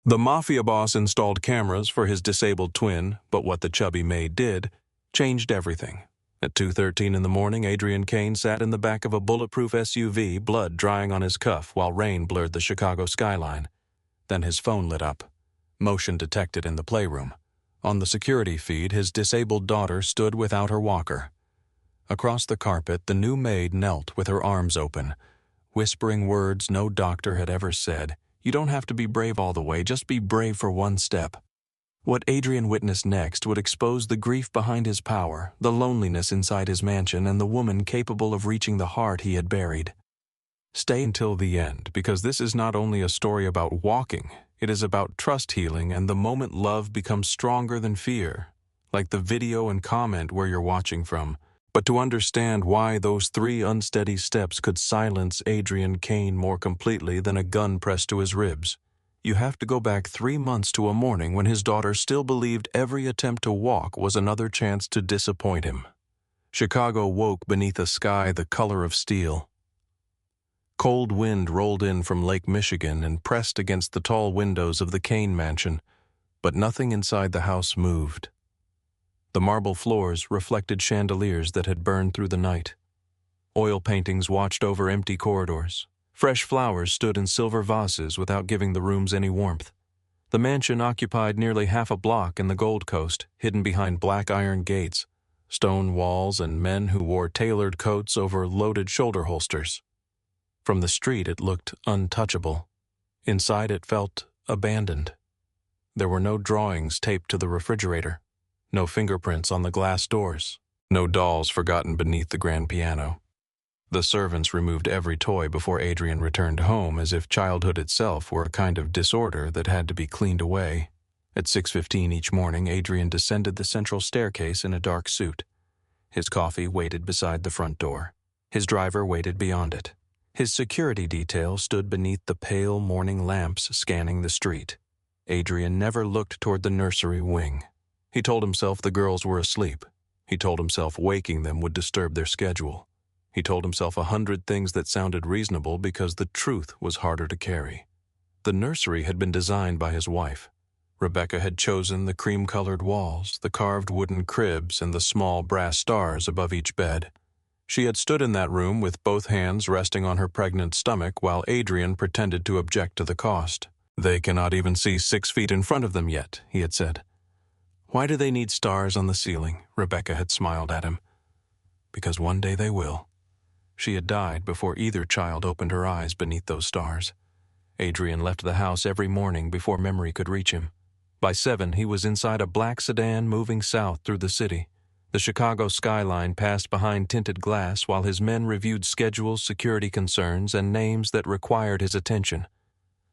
The mafia boss installed cameras for his disabled twin, but what the chubby Maid did changed everything. At 2:13 in the morning, Adrian Kane sat in the back of a bulletproof SUV, blood drying on his cuff while rain blurred the Chicago skyline. Then his phone lit up. Motion detected in the playroom. On the security feed, his disabled daughter stood without her walker. Across the carpet, the new maid knelt with her arms open, whispering words no doctor had ever said. You don't have to be brave all the way, just be brave for one step. What Adrian witnessed next would expose the grief behind his power, the loneliness inside his mansion, and the woman capable of reaching the heart he had buried. Stay until the end, because this is not only a story about walking, it is about trust healing and the moment love becomes stronger than fear, like the video and comment where you're watching from. But to understand why those 3 unsteady steps could silence Adrian Kane more completely than a gun pressed to his ribs, you have to go back 3 months to a morning when his daughter still believed every attempt to walk was another chance to disappoint him. Chicago woke beneath a sky the color of steel. Cold wind rolled in from Lake Michigan and pressed against the tall windows of the Kane mansion, but nothing inside the house moved. The marble floors reflected chandeliers that had burned through the night. Oil paintings watched over empty corridors. Fresh flowers stood in silver vases without giving the rooms any warmth. The mansion occupied nearly half a block in the Gold Coast, hidden behind black iron gates, stone walls, and men who wore tailored coats over loaded shoulder holsters. From the street it looked untouchable. Inside it felt abandoned. There were no drawings taped to the refrigerator. No fingerprints on the glass doors. No dolls forgotten beneath the grand piano. The servants removed every toy before Adrian returned home, as if childhood itself were a kind of disorder that had to be cleaned away. At 6:15 each morning, Adrian descended the central staircase in a dark suit. His coffee waited beside the front door. His driver waited beyond it. His security detail stood beneath the pale morning lamps scanning the street. Adrian never looked toward the nursery wing. He told himself the girls were asleep. He told himself waking them would disturb their schedule. He told himself 100 things that sounded reasonable because the truth was harder to carry. The nursery had been designed by his wife. Rebecca had chosen the cream-colored walls, the carved wooden cribs, and the small brass stars above each bed. She had stood in that room with both hands resting on her pregnant stomach while Adrian pretended to object to the cost. They cannot even see 6 feet in front of them yet, he had said. Why do they need stars on the ceiling? Rebecca had smiled at him. Because one day they will. She had died before either child opened her eyes beneath those stars. Adrian left the house every morning before memory could reach him. By 7, he was inside a black sedan moving south through the city. The Chicago skyline passed behind tinted glass while his men reviewed schedules, security concerns, and names that required his attention.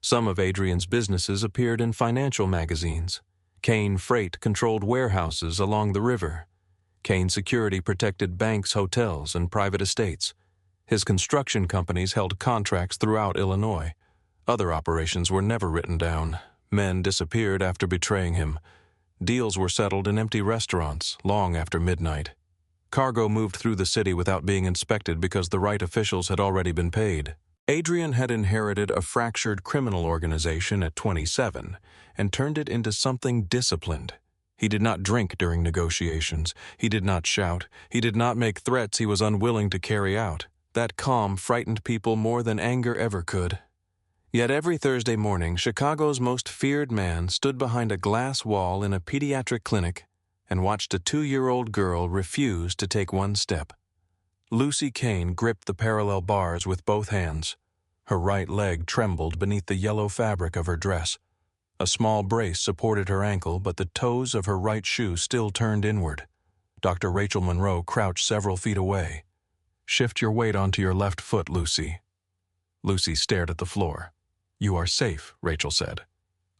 Some of Adrian's businesses appeared in financial magazines. Kane Freight controlled warehouses along the river. Kane Security protected banks, hotels, and private estates. His construction companies held contracts throughout Illinois. Other operations were never written down. Men disappeared after betraying him. Deals were settled in empty restaurants long after midnight. Cargo moved through the city without being inspected because the right officials had already been paid. Adrian had inherited a fractured criminal organization at 27 and turned it into something disciplined. He did not drink during negotiations. He did not shout. He did not make threats he was unwilling to carry out. That calm frightened people more than anger ever could. Yet every Thursday morning, Chicago's most feared man stood behind a glass wall in a pediatric clinic and watched a 2-year-old girl refuse to take one step. Lucy Kane gripped the parallel bars with both hands. Her right leg trembled beneath the yellow fabric of her dress. A small brace supported her ankle, but the toes of her right shoe still turned inward. Dr. Rachel Monroe crouched several feet away. "Shift your weight onto your left foot, Lucy." Lucy stared at the floor. "You are safe," Rachel said.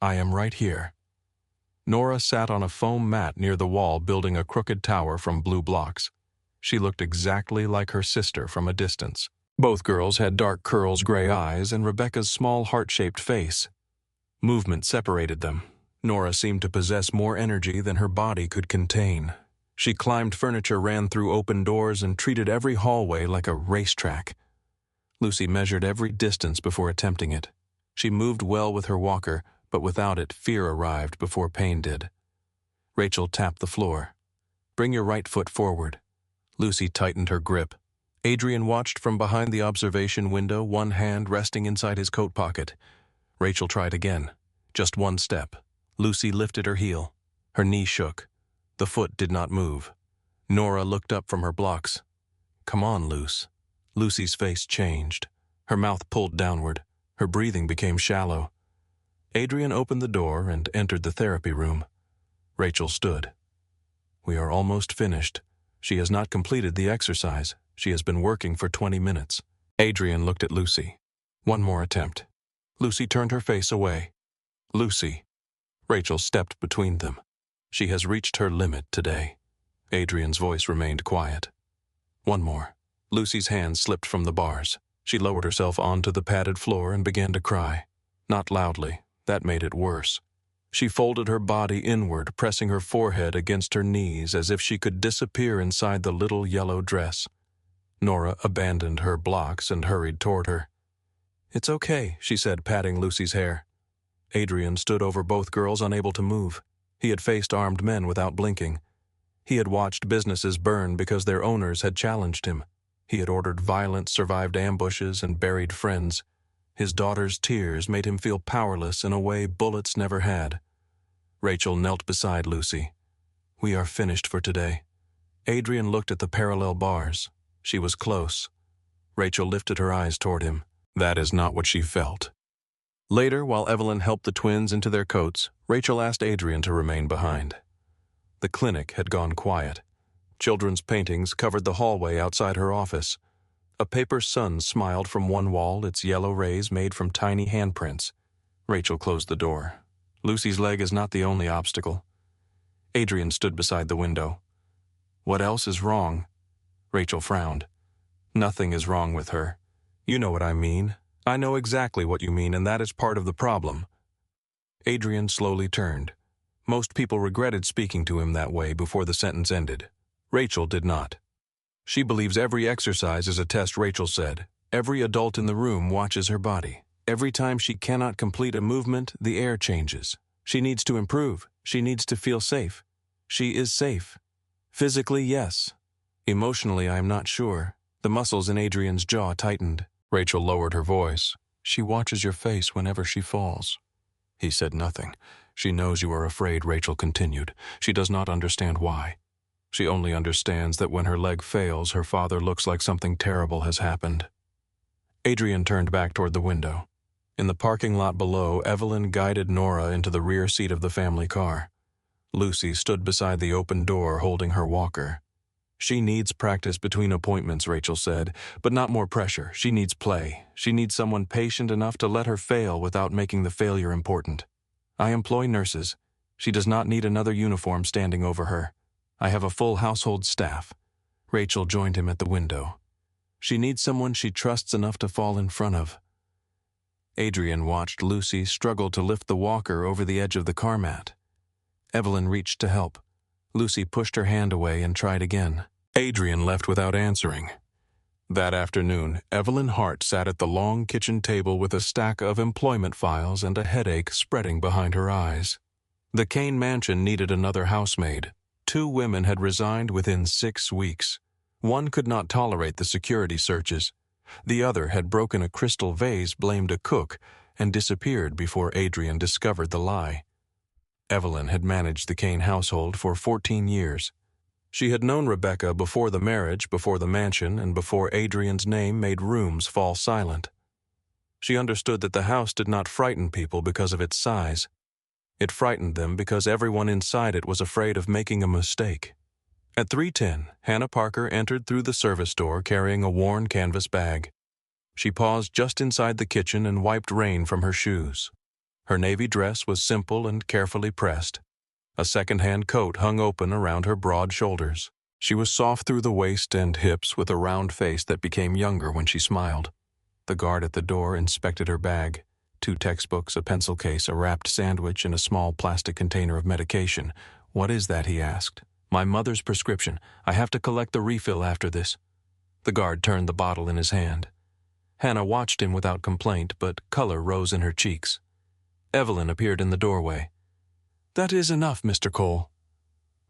"I am right here." Nora sat on a foam mat near the wall building a crooked tower from blue blocks. She looked exactly like her sister from a distance. Both girls had dark curls, gray eyes, and Rebecca's small heart-shaped face. Movement separated them. Nora seemed to possess more energy than her body could contain. She climbed furniture, ran through open doors, and treated every hallway like a racetrack. Lucy measured every distance before attempting it. She moved well with her walker, but without it, fear arrived before pain did. Rachel tapped the floor. "Bring your right foot forward." Lucy tightened her grip. Adrian watched from behind the observation window, one hand resting inside his coat pocket. Rachel tried again. Just one step. Lucy lifted her heel. Her knee shook. The foot did not move. Nora looked up from her blocks. "Come on, Luce." Lucy's face changed. Her mouth pulled downward. Her breathing became shallow. Adrian opened the door and entered the therapy room. Rachel stood. "We are almost finished. She has not completed the exercise. She has been working for 20 minutes. Adrian looked at Lucy. "One more attempt." Lucy turned her face away. "Lucy." Rachel stepped between them. "She has reached her limit today." Adrian's voice remained quiet. "One more." Lucy's hands slipped from the bars. She lowered herself onto the padded floor and began to cry. Not loudly. That made it worse. She folded her body inward, pressing her forehead against her knees as if she could disappear inside the little yellow dress. Nora abandoned her blocks and hurried toward her. "It's okay," she said, patting Lucy's hair. Adrian stood over both girls, unable to move. He had faced armed men without blinking. He had watched businesses burn because their owners had challenged him. He had ordered violence, survived ambushes, and buried friends. His daughter's tears made him feel powerless in a way bullets never had. Rachel knelt beside Lucy. "We are finished for today." Adrian looked at the parallel bars. She was close. Rachel lifted her eyes toward him. That is not what she felt. Later, while Evelyn helped the twins into their coats, Rachel asked Adrian to remain behind. The clinic had gone quiet. Children's paintings covered the hallway outside her office. A paper sun smiled from one wall, its yellow rays made from tiny handprints. Rachel closed the door. Lucy's leg is not the only obstacle. Adrian stood beside the window. "What else is wrong?" Rachel frowned. "Nothing is wrong with her. You know what I mean. I know exactly what you mean, and that is part of the problem." Adrian slowly turned. Most people regretted speaking to him that way before the sentence ended. Rachel did not. "She believes every exercise is a test," Rachel said. "Every adult in the room watches her body. Every time she cannot complete a movement, the air changes. She needs to improve. She needs to feel safe. She is safe. Physically, yes. Emotionally, I am not sure." The muscles in Adrian's jaw tightened. Rachel lowered her voice. "She watches your face whenever she falls." He said nothing. "She knows you are afraid," Rachel continued. "She does not understand why. She only understands that when her leg fails, her father looks like something terrible has happened." Adrian turned back toward the window. In the parking lot below, Evelyn guided Nora into the rear seat of the family car. Lucy stood beside the open door holding her walker. "She needs practice between appointments," Rachel said, "but not more pressure. She needs play. She needs someone patient enough to let her fail without making the failure important. I employ nurses. She does not need another uniform standing over her. I have a full household staff." Rachel joined him at the window. "She needs someone she trusts enough to fall in front of." Adrian watched Lucy struggle to lift the walker over the edge of the car mat. Evelyn reached to help. Lucy pushed her hand away and tried again. Adrian left without answering. That afternoon, Evelyn Hart sat at the long kitchen table with a stack of employment files and a headache spreading behind her eyes. The Kane mansion needed another housemaid. 2 women had resigned within 6 weeks. One could not tolerate the security searches. The other had broken a crystal vase, blamed a cook, and disappeared before Adrian discovered the lie. Evelyn had managed the Kane household for 14 years. She had known Rebecca before the marriage, before the mansion, and before Adrian's name made rooms fall silent. She understood that the house did not frighten people because of its size. It frightened them because everyone inside it was afraid of making a mistake. At 3:10, Hannah Parker entered through the service door carrying a worn canvas bag. She paused just inside the kitchen and wiped rain from her shoes. Her navy dress was simple and carefully pressed. A second-hand coat hung open around her broad shoulders. She was soft through the waist and hips with a round face that became younger when she smiled. The guard at the door inspected her bag. 2 textbooks, a pencil case, a wrapped sandwich, and a small plastic container of medication. "What is that?" he asked. "My mother's prescription. I have to collect the refill after this." The guard turned the bottle in his hand. Hannah watched him without complaint, but color rose in her cheeks. Evelyn appeared in the doorway. "That is enough, Mr. Cole."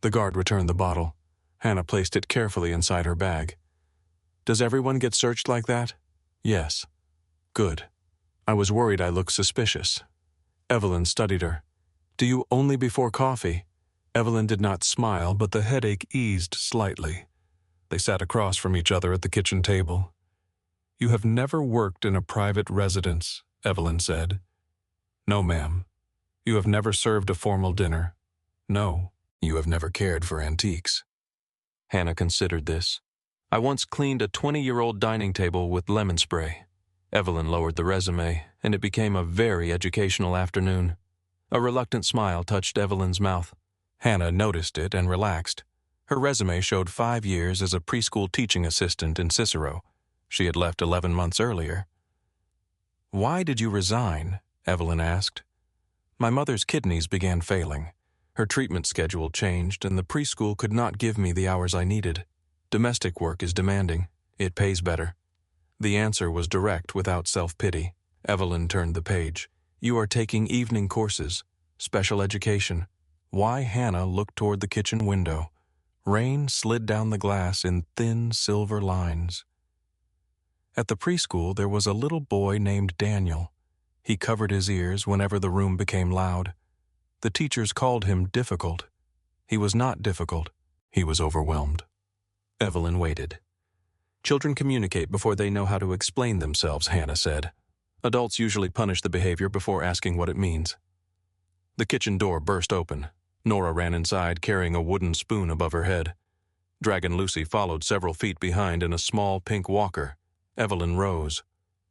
The guard returned the bottle. Hannah placed it carefully inside her bag. "Does everyone get searched like that?" "Yes." "Good. I was worried I looked suspicious." Evelyn studied her. "Do you only before coffee?" Evelyn did not smile, but the headache eased slightly. They sat across from each other at the kitchen table. "You have never worked in a private residence," Evelyn said. "No, ma'am." "You have never served a formal dinner?" "No." "You have never cared for antiques?" Hannah considered this. "I once cleaned a 20-year-old dining table with lemon spray." Evelyn lowered the resume, and it became a very educational afternoon. A reluctant smile touched Evelyn's mouth. Hannah noticed it and relaxed. Her resume showed 5 years as a preschool teaching assistant in Cicero. She had left 11 months earlier. "Why did you resign?" Evelyn asked. "My mother's kidneys began failing. Her treatment schedule changed, and the preschool could not give me the hours I needed. Domestic work is demanding. It pays better." The answer was direct without self-pity. Evelyn turned the page. "You are taking evening courses, special education." Why Hannah looked toward the kitchen window. Rain slid down the glass in thin silver lines. At the preschool there was a little boy named Daniel. He covered his ears whenever the room became loud. The teachers called him difficult. He was not difficult. He was overwhelmed. Evelyn waited. "Children communicate before they know how to explain themselves," Hannah said. "Adults usually punish the behavior before asking what it means." The kitchen door burst open. Nora ran inside carrying a wooden spoon above her head. Dragon Lucy followed several feet behind in a small pink walker. Evelyn rose.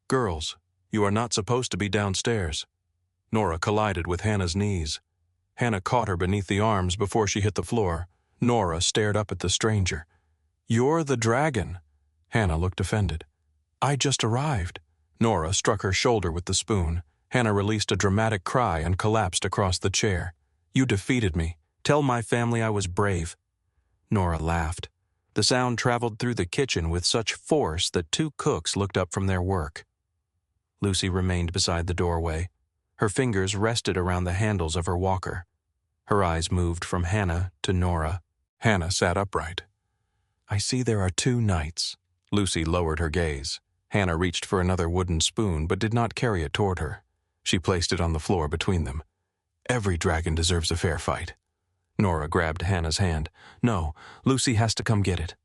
"Girls, you are not supposed to be downstairs." Nora collided with Hannah's knees. Hannah caught her beneath the arms before she hit the floor. Nora stared up at the stranger. "You're the dragon." Hannah looked offended. "I just arrived." Nora struck her shoulder with the spoon. Hannah released a dramatic cry and collapsed across the chair. "You defeated me. Tell my family I was brave." Nora laughed. The sound traveled through the kitchen with such force that 2 cooks looked up from their work. Lucy remained beside the doorway. Her fingers rested around the handles of her walker. Her eyes moved from Hannah to Nora. Hannah sat upright. "I see there are 2 knights." Lucy lowered her gaze. Hannah reached for another wooden spoon but did not carry it toward her. She placed it on the floor between them. "Every dragon deserves a fair fight." Nora grabbed Hannah's hand. "No, Lucy has to come get it."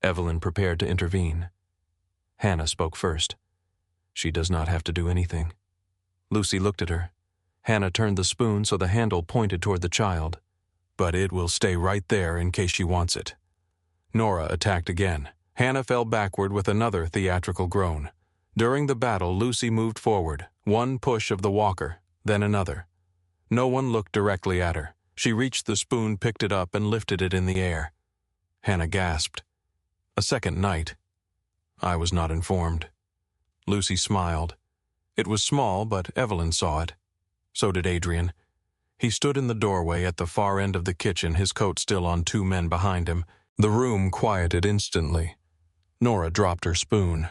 Evelyn prepared to intervene. Hannah spoke first. "She does not have to do anything." Lucy looked at her. Hannah turned the spoon so the handle pointed toward the child. "But it will stay right there in case she wants it." Nora attacked again. Hannah fell backward with another theatrical groan. During the battle, Lucy moved forward, one push of the walker, then another. No one looked directly at her. She reached the spoon, picked it up, and lifted it in the air. Hannah gasped. "A second knight." "I was not informed." Lucy smiled. It was small, but Evelyn saw it. So did Adrian. He stood in the doorway at the far end of the kitchen, his coat still on 2 men behind him. The room quieted instantly. Nora dropped her spoon.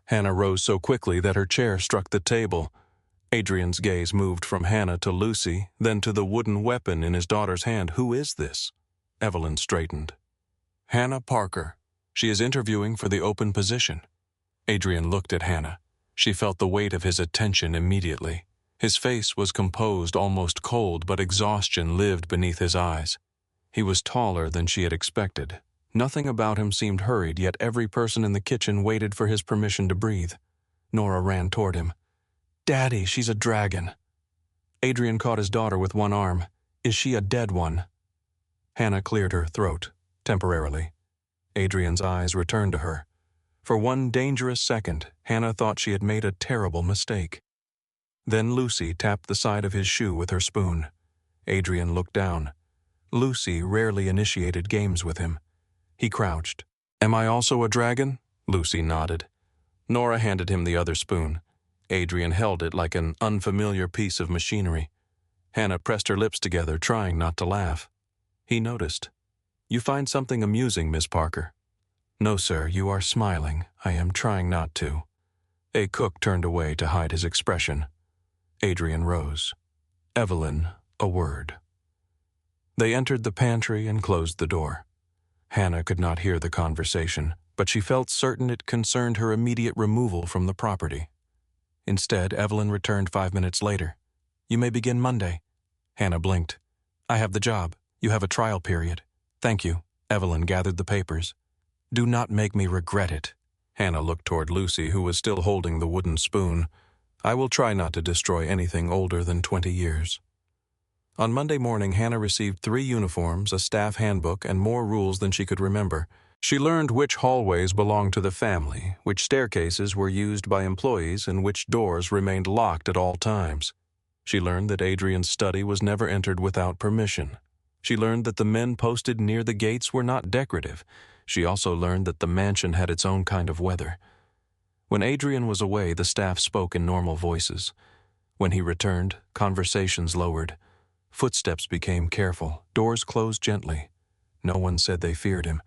Hannah rose so quickly that her chair struck the table. Adrian's gaze moved from Hannah to Lucy, then to the wooden weapon in his daughter's hand. "Who is this?" Evelyn straightened. "Hannah Parker. She is interviewing for the open position." Adrian looked at Hannah. She felt the weight of his attention immediately. His face was composed, almost cold, but exhaustion lived beneath his eyes. He was taller than she had expected. Nothing about him seemed hurried, yet every person in the kitchen waited for his permission to breathe. Nora ran toward him. "Daddy, she's a dragon." Adrian caught his daughter with one arm. "Is she a dead one?" Hannah cleared her throat, temporarily. Adrian's eyes returned to her. For one dangerous second, Hannah thought she had made a terrible mistake. Then Lucy tapped the side of his shoe with her spoon. Adrian looked down. Lucy rarely initiated games with him. He crouched. "Am I also a dragon?" Lucy nodded. Nora handed him the other spoon. Adrian held it like an unfamiliar piece of machinery. Hannah pressed her lips together, trying not to laugh. He noticed. "You find something amusing, Miss Parker?" "No, sir, you are smiling. I am trying not to." A cook turned away to hide his expression. Adrian rose. Evelyn, a word. They entered the pantry and closed the door. Hannah could not hear the conversation, but she felt certain it concerned her immediate removal from the property. Instead, Evelyn returned 5 minutes later. "You may begin Monday." Hannah blinked. "I have the job. You have a trial period." "Thank you." Evelyn gathered the papers. "Do not make me regret it." Hannah looked toward Lucy, who was still holding the wooden spoon. "I will try not to destroy anything older than 20 years. On Monday morning, Hannah received 3 uniforms, a staff handbook, and more rules than she could remember. She learned which hallways belonged to the family, which staircases were used by employees, and which doors remained locked at all times. She learned that Adrian's study was never entered without permission. She learned that the men posted near the gates were not decorative. She also learned that the mansion had its own kind of weather. When Adrian was away, the staff spoke in normal voices. When he returned, conversations lowered. Footsteps became careful, doors closed gently. No one said they feared him.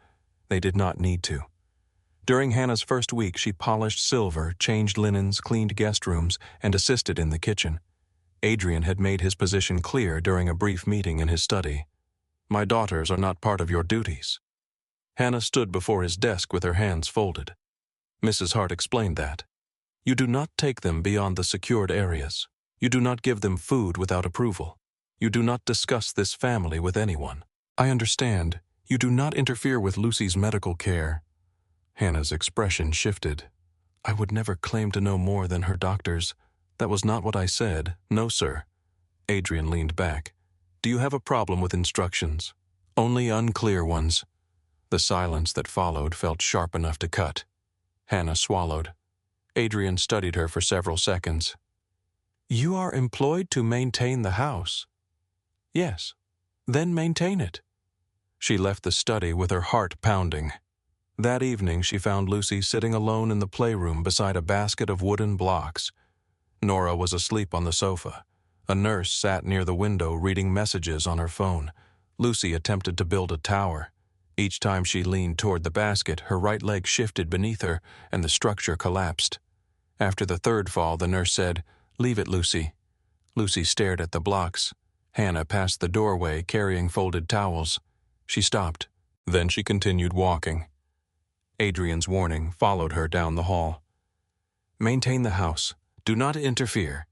They did not need to. During Hannah's first week, she polished silver, changed linens, cleaned guest rooms, and assisted in the kitchen. Adrian had made his position clear during a brief meeting in his study. "My daughters are not part of your duties." Hannah stood before his desk with her hands folded. Mrs. Hart explained that. "You do not take them beyond the secured areas. You do not give them food without approval. You do not discuss this family with anyone. I understand. You do not interfere with Lucy's medical care." Hannah's expression shifted. "I would never claim to know more than her doctors. That was not what I said. No, sir." Adrian leaned back. "Do you have a problem with instructions?" "Only unclear ones." The silence that followed felt sharp enough to cut. Hannah swallowed. Adrian studied her for several seconds. "You are employed to maintain the house." "Yes." "Then maintain it." She left the study with her heart pounding. That evening she found Lucy sitting alone in the playroom beside a basket of wooden blocks. Nora was asleep on the sofa. A nurse sat near the window reading messages on her phone. Lucy attempted to build a tower. Each time she leaned toward the basket, her right leg shifted beneath her, and the structure collapsed. After the third fall, the nurse said, "Leave it, Lucy." Lucy stared at the blocks. Hannah passed the doorway carrying folded towels. She stopped. Then she continued walking. Adrian's warning followed her down the hall. "Maintain the house. Do not interfere."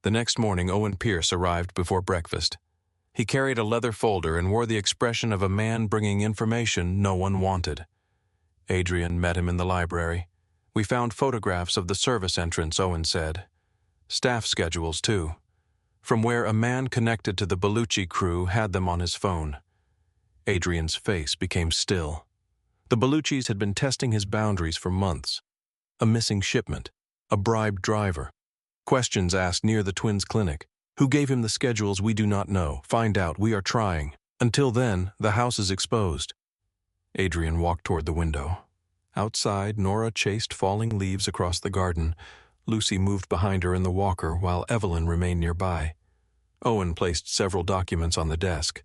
The next morning, Owen Pierce arrived before breakfast. He carried a leather folder and wore the expression of a man bringing information no one wanted. Adrian met him in the library. "We found photographs of the service entrance," Owen said. "Staff schedules, too. From where a man connected to the Bellucci crew had them on his phone." Adrian's face became still. The Belluccis had been testing his boundaries for months. A missing shipment, a bribed driver, questions asked near the twins' clinic. "Who gave him the schedules? We do not know. Find out. We are trying. Until then, the house is exposed." Adrian walked toward the window. Outside, Nora chased falling leaves across the garden. Lucy moved behind her in the walker while Evelyn remained nearby. Owen placed several documents on the desk.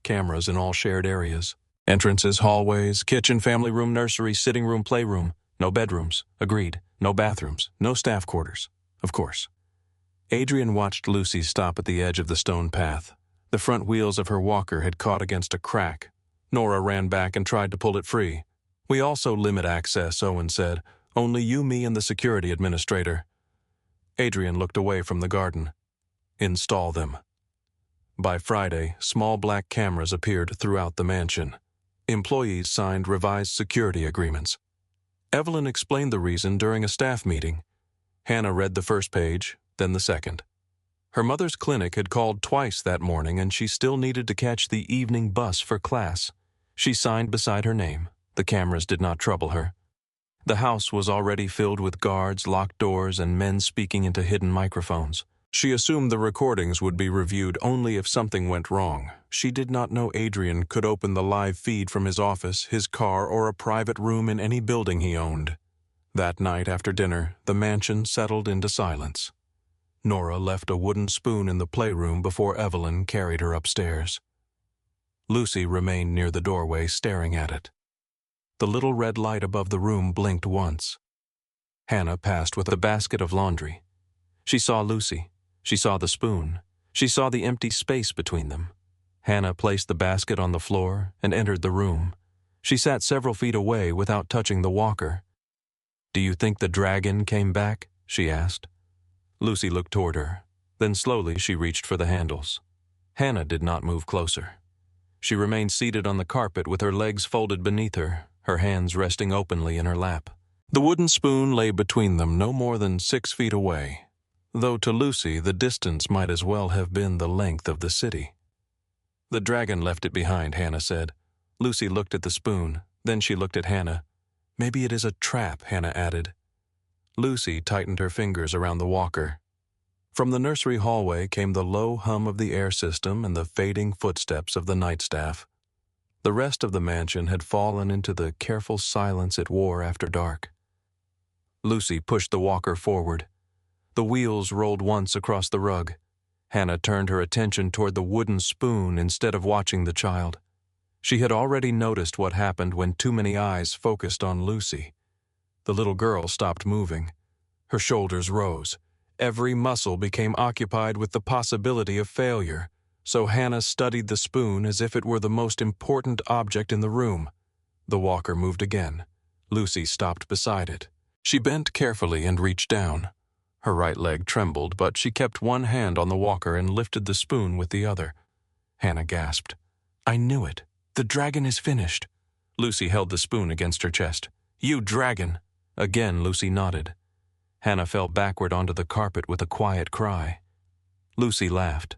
Cameras in all shared areas. Entrances, hallways, kitchen, family room, nursery, sitting room, playroom. No bedrooms. Agreed. No bathrooms. No staff quarters. Of course. Adrian watched Lucy stop at the edge of the stone path. The front wheels of her walker had caught against a crack. Nora ran back and tried to pull it free. "We also limit access," Owen said. "Only you, me, and the security administrator." Adrian looked away from the garden. "Install them." By Friday, small black cameras appeared throughout the mansion. Employees signed revised security agreements. Evelyn explained the reason during a staff meeting. Hannah read the first page, then the second. Her mother's clinic had called twice that morning, and she still needed to catch the evening bus for class. She signed beside her name. The cameras did not trouble her. The house was already filled with guards, locked doors, and men speaking into hidden microphones. She assumed the recordings would be reviewed only if something went wrong. She did not know Adrian could open the live feed from his office, his car, or a private room in any building he owned. That night after dinner, the mansion settled into silence. Nora left a wooden spoon in the playroom before Evelyn carried her upstairs. Lucy remained near the doorway staring at it. The little red light above the room blinked once. Hannah passed with a basket of laundry. She saw Lucy. She saw the spoon. She saw the empty space between them. Hannah placed the basket on the floor and entered the room. She sat several feet away without touching the walker. "Do you think the dragon came back?" she asked. Lucy looked toward her. Then slowly she reached for the handles. Hannah did not move closer. She remained seated on the carpet with her legs folded beneath her hands resting openly in her lap. The wooden spoon lay between them no more than 6 feet away, though to Lucy the distance might as well have been the length of the city. "The dragon left it behind," Hannah said. Lucy looked at the spoon, then she looked at Hannah. "Maybe it is a trap," Hannah added. Lucy tightened her fingers around the walker. From the nursery hallway came the low hum of the air system and the fading footsteps of the night staff. The rest of the mansion had fallen into the careful silence it wore after dark. Lucy pushed the walker forward. The wheels rolled once across the rug. Hannah turned her attention toward the wooden spoon instead of watching the child. She had already noticed what happened when too many eyes focused on Lucy. The little girl stopped moving. Her shoulders rose. Every muscle became occupied with the possibility of failure, so Hannah studied the spoon as if it were the most important object in the room. The walker moved again. Lucy stopped beside it. She bent carefully and reached down. Her right leg trembled, but she kept one hand on the walker and lifted the spoon with the other. Hannah gasped. "I knew it. The dragon is finished." Lucy held the spoon against her chest. "You dragon!" Again Lucy nodded. Hannah fell backward onto the carpet with a quiet cry. Lucy laughed.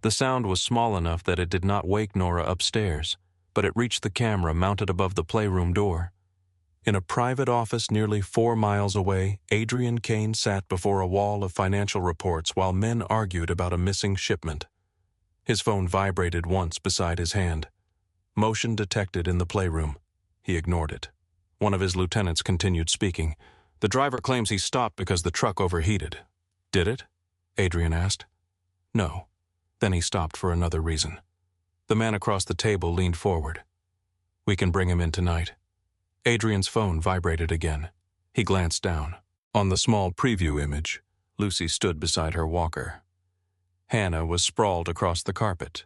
The sound was small enough that it did not wake Nora upstairs, but it reached the camera mounted above the playroom door. In a private office nearly 4 miles away, Adrian Kane sat before a wall of financial reports while men argued about a missing shipment. His phone vibrated once beside his hand. Motion detected in the playroom. He ignored it. One of his lieutenants continued speaking. "The driver claims he stopped because the truck overheated." "Did it?" Adrian asked. "No." Then he stopped for another reason. The man across the table leaned forward. "We can bring him in tonight." Adrian's phone vibrated again. He glanced down. On the small preview image, Lucy stood beside her walker. Hannah was sprawled across the carpet.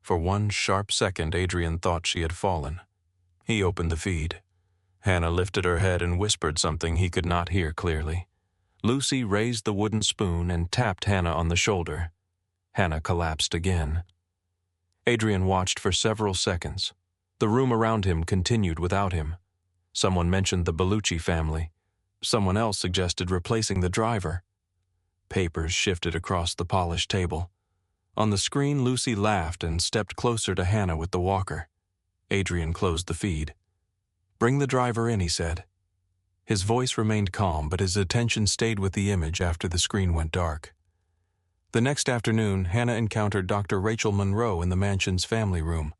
For one sharp second, Adrian thought she had fallen. He opened the feed. Hannah lifted her head and whispered something he could not hear clearly. Lucy raised the wooden spoon and tapped Hannah on the shoulder. Hannah collapsed again. Adrian watched for several seconds. The room around him continued without him. Someone mentioned the Bellucci family. Someone else suggested replacing the driver. Papers shifted across the polished table. On the screen, Lucy laughed and stepped closer to Hannah with the walker. Adrian closed the feed. "Bring the driver in," he said. His voice remained calm, but his attention stayed with the image after the screen went dark. The next afternoon, Hannah encountered Dr. Rachel Monroe in the mansion's family room.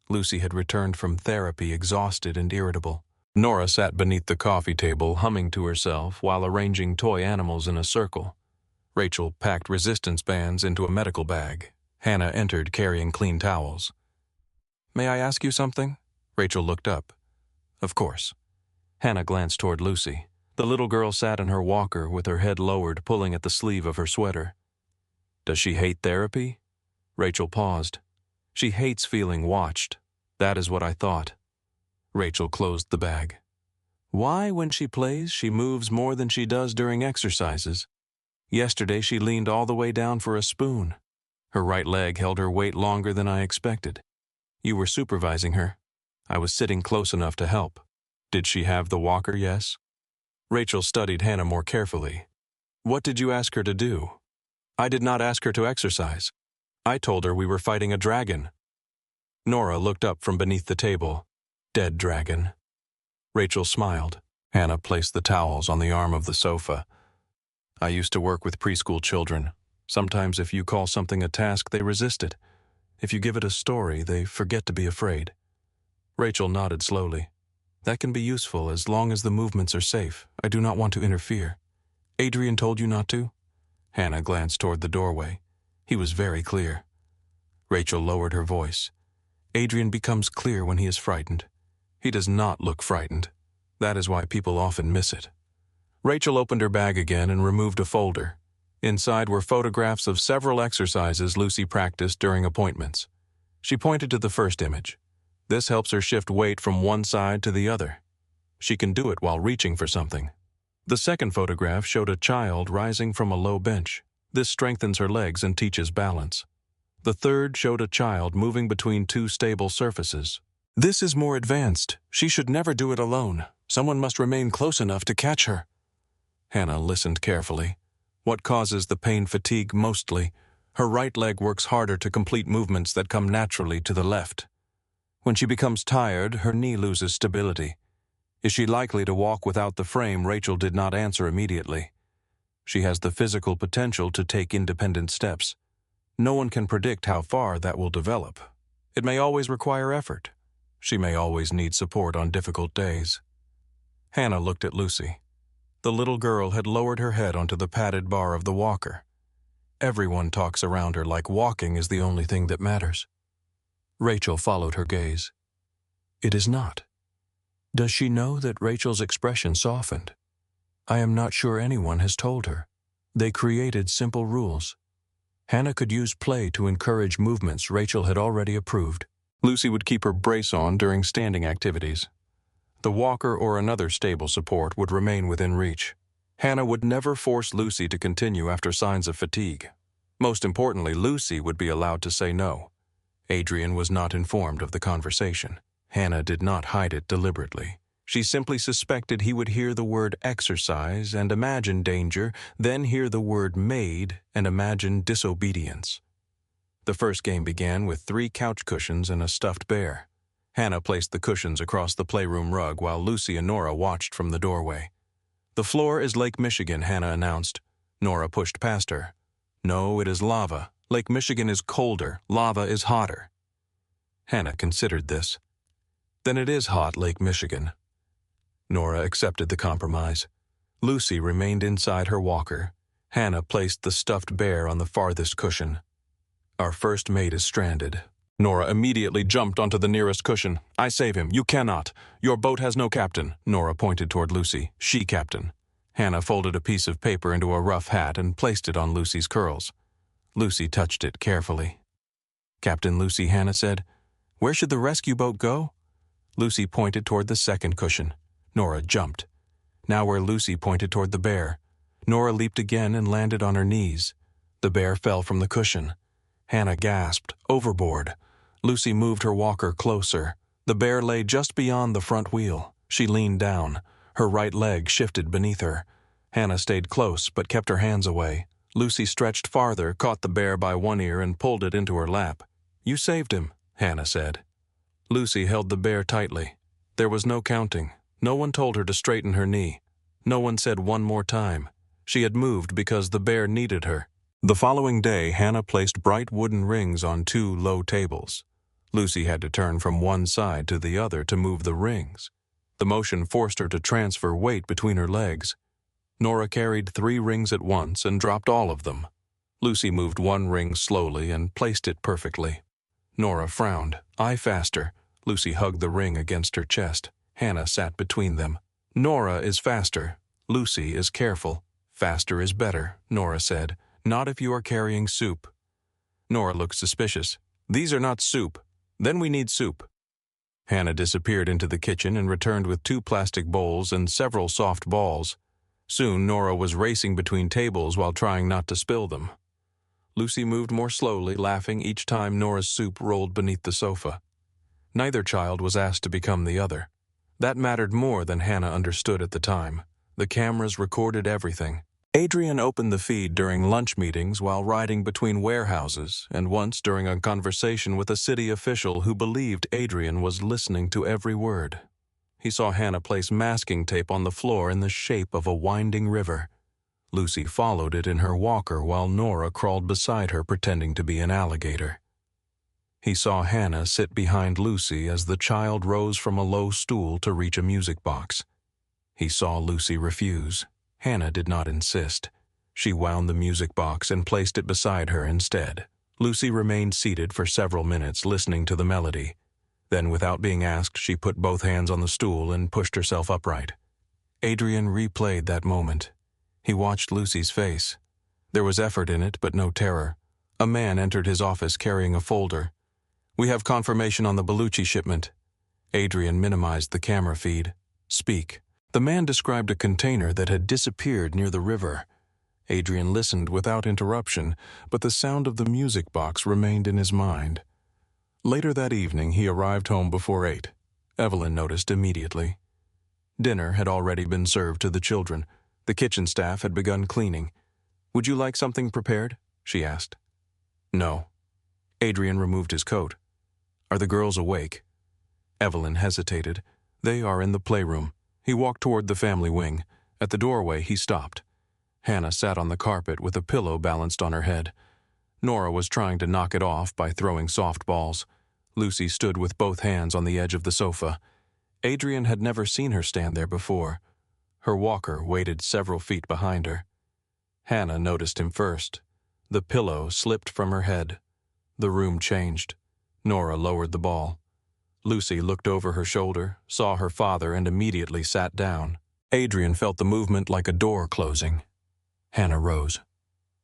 Lucy had returned from therapy exhausted and irritable. Nora sat beneath the coffee table, humming to herself while arranging toy animals in a circle. Rachel packed resistance bands into a medical bag. Hannah entered carrying clean towels. "May I ask you something?" Rachel looked up. "Of course." Hannah glanced toward Lucy. The little girl sat in her walker with her head lowered, pulling at the sleeve of her sweater. "Does she hate therapy?" Rachel paused. "She hates feeling watched. That is what I thought." Rachel closed the bag. "Why, when she plays, she moves more than she does during exercises. Yesterday she leaned all the way down for a spoon. Her right leg held her weight longer than I expected. You were supervising her. I was sitting close enough to help. Did she have the walker, yes?" Rachel studied Hannah more carefully. "What did you ask her to do?" "I did not ask her to exercise. I told her we were fighting a dragon." Nora looked up from beneath the table. "Dead dragon." Rachel smiled. Hannah placed the towels on the arm of the sofa. "I used to work with preschool children. Sometimes if you call something a task, they resist it. If you give it a story, they forget to be afraid." Rachel nodded slowly. "That can be useful as long as the movements are safe. I do not want to interfere." "Adrian told you not to?" Hannah glanced toward the doorway. He was very clear. Rachel lowered her voice. "Adrian becomes clear when he is frightened. He does not look frightened. That is why people often miss it." Rachel opened her bag again and removed a folder. Inside were photographs of several exercises Lucy practiced during appointments. She pointed to the first image. This helps her shift weight from one side to the other. She can do it while reaching for something. The second photograph showed a child rising from a low bench. This strengthens her legs and teaches balance. The third showed a child moving between two stable surfaces. This is more advanced. She should never do it alone. Someone must remain close enough to catch her. Hannah listened carefully. What causes the pain fatigue mostly? Her right leg works harder to complete movements that come naturally to the left. When she becomes tired, her knee loses stability. Is she likely to walk without the frame? Rachel did not answer immediately. She has the physical potential to take independent steps. No one can predict how far that will develop. It may always require effort. She may always need support on difficult days. Hannah looked at Lucy. The little girl had lowered her head onto the padded bar of the walker. Everyone talks around her like walking is the only thing that matters. Rachel followed her gaze. It is not. Does she know that Rachel's expression softened? I am not sure anyone has told her. They created simple rules. Hannah could use play to encourage movements Rachel had already approved. Lucy would keep her brace on during standing activities. The walker or another stable support would remain within reach. Hannah would never force Lucy to continue after signs of fatigue. Most importantly, Lucy would be allowed to say no. Adrian was not informed of the conversation. Hannah did not hide it deliberately. She simply suspected he would hear the word exercise and imagine danger, then hear the word maid and imagine disobedience. The first game began with 3 couch cushions and a stuffed bear. Hannah placed the cushions across the playroom rug while Lucy and Nora watched from the doorway. The floor is Lake Michigan, Hannah announced. Nora pushed past her. No, it is lava. Lake Michigan is colder. Lava is hotter. Hannah considered this. Then it is hot, Lake Michigan. Nora accepted the compromise. Lucy remained inside her walker. Hannah placed the stuffed bear on the farthest cushion. Our first mate is stranded. Nora immediately jumped onto the nearest cushion. I save him. You cannot. Your boat has no captain. Nora pointed toward Lucy. She captain. Hannah folded a piece of paper into a rough hat and placed it on Lucy's curls. Lucy touched it carefully. Captain Lucy, Hannah said. Where should the rescue boat go? Lucy pointed toward the second cushion. Nora jumped. Now where Lucy pointed toward the bear. Nora leaped again and landed on her knees. The bear fell from the cushion. Hannah gasped. Overboard. Lucy moved her walker closer. The bear lay just beyond the front wheel. She leaned down. Her right leg shifted beneath her. Hannah stayed close but kept her hands away. Lucy stretched farther, caught the bear by one ear and pulled it into her lap. You saved him, Hannah said. Lucy held the bear tightly. There was no counting. No one told her to straighten her knee. No one said one more time. She had moved because the bear needed her. The following day, Hannah placed bright wooden rings on 2 low tables. Lucy had to turn from one side to the other to move the rings. The motion forced her to transfer weight between her legs. Nora carried 3 rings at once and dropped all of them. Lucy moved 1 ring slowly and placed it perfectly. Nora frowned. I faster. Lucy hugged the ring against her chest. Hannah sat between them. Nora is faster. Lucy is careful. Faster is better, Nora said. Not if you are carrying soup. Nora looked suspicious. These are not soup. Then we need soup. Hannah disappeared into the kitchen and returned with 2 plastic bowls and several soft balls. Soon Nora was racing between tables while trying not to spill them. Lucy moved more slowly, laughing each time Nora's soup rolled beneath the sofa. Neither child was asked to become the other. That mattered more than Hannah understood at the time. The cameras recorded everything. Adrian opened the feed during lunch meetings while riding between warehouses, and once during a conversation with a city official who believed Adrian was listening to every word. He saw Hannah place masking tape on the floor in the shape of a winding river. Lucy followed it in her walker while Nora crawled beside her pretending to be an alligator. He saw Hannah sit behind Lucy as the child rose from a low stool to reach a music box. He saw Lucy refuse. Hannah did not insist. She wound the music box and placed it beside her instead. Lucy remained seated for several minutes listening to the melody. Then, without being asked, she put both hands on the stool and pushed herself upright. Adrian replayed that moment. He watched Lucy's face. There was effort in it, but no terror. A man entered his office carrying a folder. "We have confirmation on the Bellucci shipment." Adrian minimized the camera feed. "Speak." The man described a container that had disappeared near the river. Adrian listened without interruption, but the sound of the music box remained in his mind. Later that evening, he arrived home before 8. Evelyn noticed immediately. Dinner had already been served to the children. The kitchen staff had begun cleaning. "Would you like something prepared?" she asked. "No." Adrian removed his coat. "Are the girls awake?" Evelyn hesitated. "They are in the playroom." He walked toward the family wing. At the doorway, he stopped. Hannah sat on the carpet with a pillow balanced on her head. Nora was trying to knock it off by throwing softballs. Lucy stood with both hands on the edge of the sofa. Adrian had never seen her stand there before. Her walker waited several feet behind her. Hannah noticed him first. The pillow slipped from her head. The room changed. Nora lowered the ball. Lucy looked over her shoulder, saw her father, and immediately sat down. Adrian felt the movement like a door closing. Hannah rose.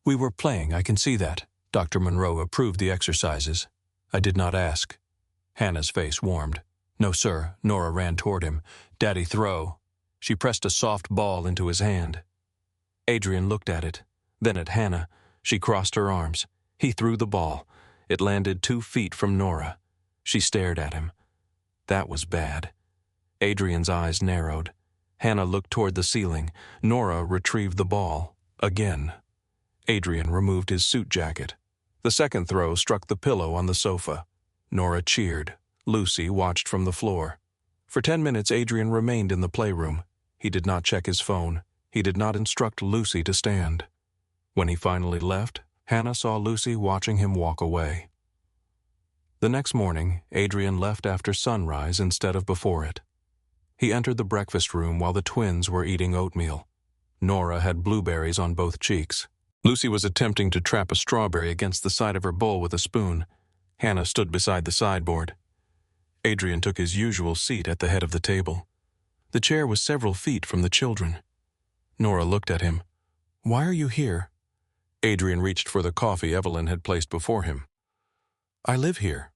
"We were playing, I can see that. Dr. Monroe approved the exercises. I did not ask." Hannah's face warmed. "No, sir." Nora ran toward him. "Daddy, throw." She pressed a soft ball into his hand. Adrian looked at it, then at Hannah. She crossed her arms. He threw the ball. It landed 2 feet from Nora. She stared at him. That was bad. Adrian's eyes narrowed. Hannah looked toward the ceiling. Nora retrieved the ball. Again. Adrian removed his suit jacket. The second throw struck the pillow on the sofa. Nora cheered. Lucy watched from the floor. For 10 minutes, Adrian remained in the playroom. He did not check his phone. He did not instruct Lucy to stand. When he finally left, Hannah saw Lucy watching him walk away. The next morning, Adrian left after sunrise instead of before it. He entered the breakfast room while the twins were eating oatmeal. Nora had blueberries on both cheeks. Lucy was attempting to trap a strawberry against the side of her bowl with a spoon. Hannah stood beside the sideboard. Adrian took his usual seat at the head of the table. The chair was several feet from the children. Nora looked at him. "Why are you here?" Adrian reached for the coffee Evelyn had placed before him. "I live here."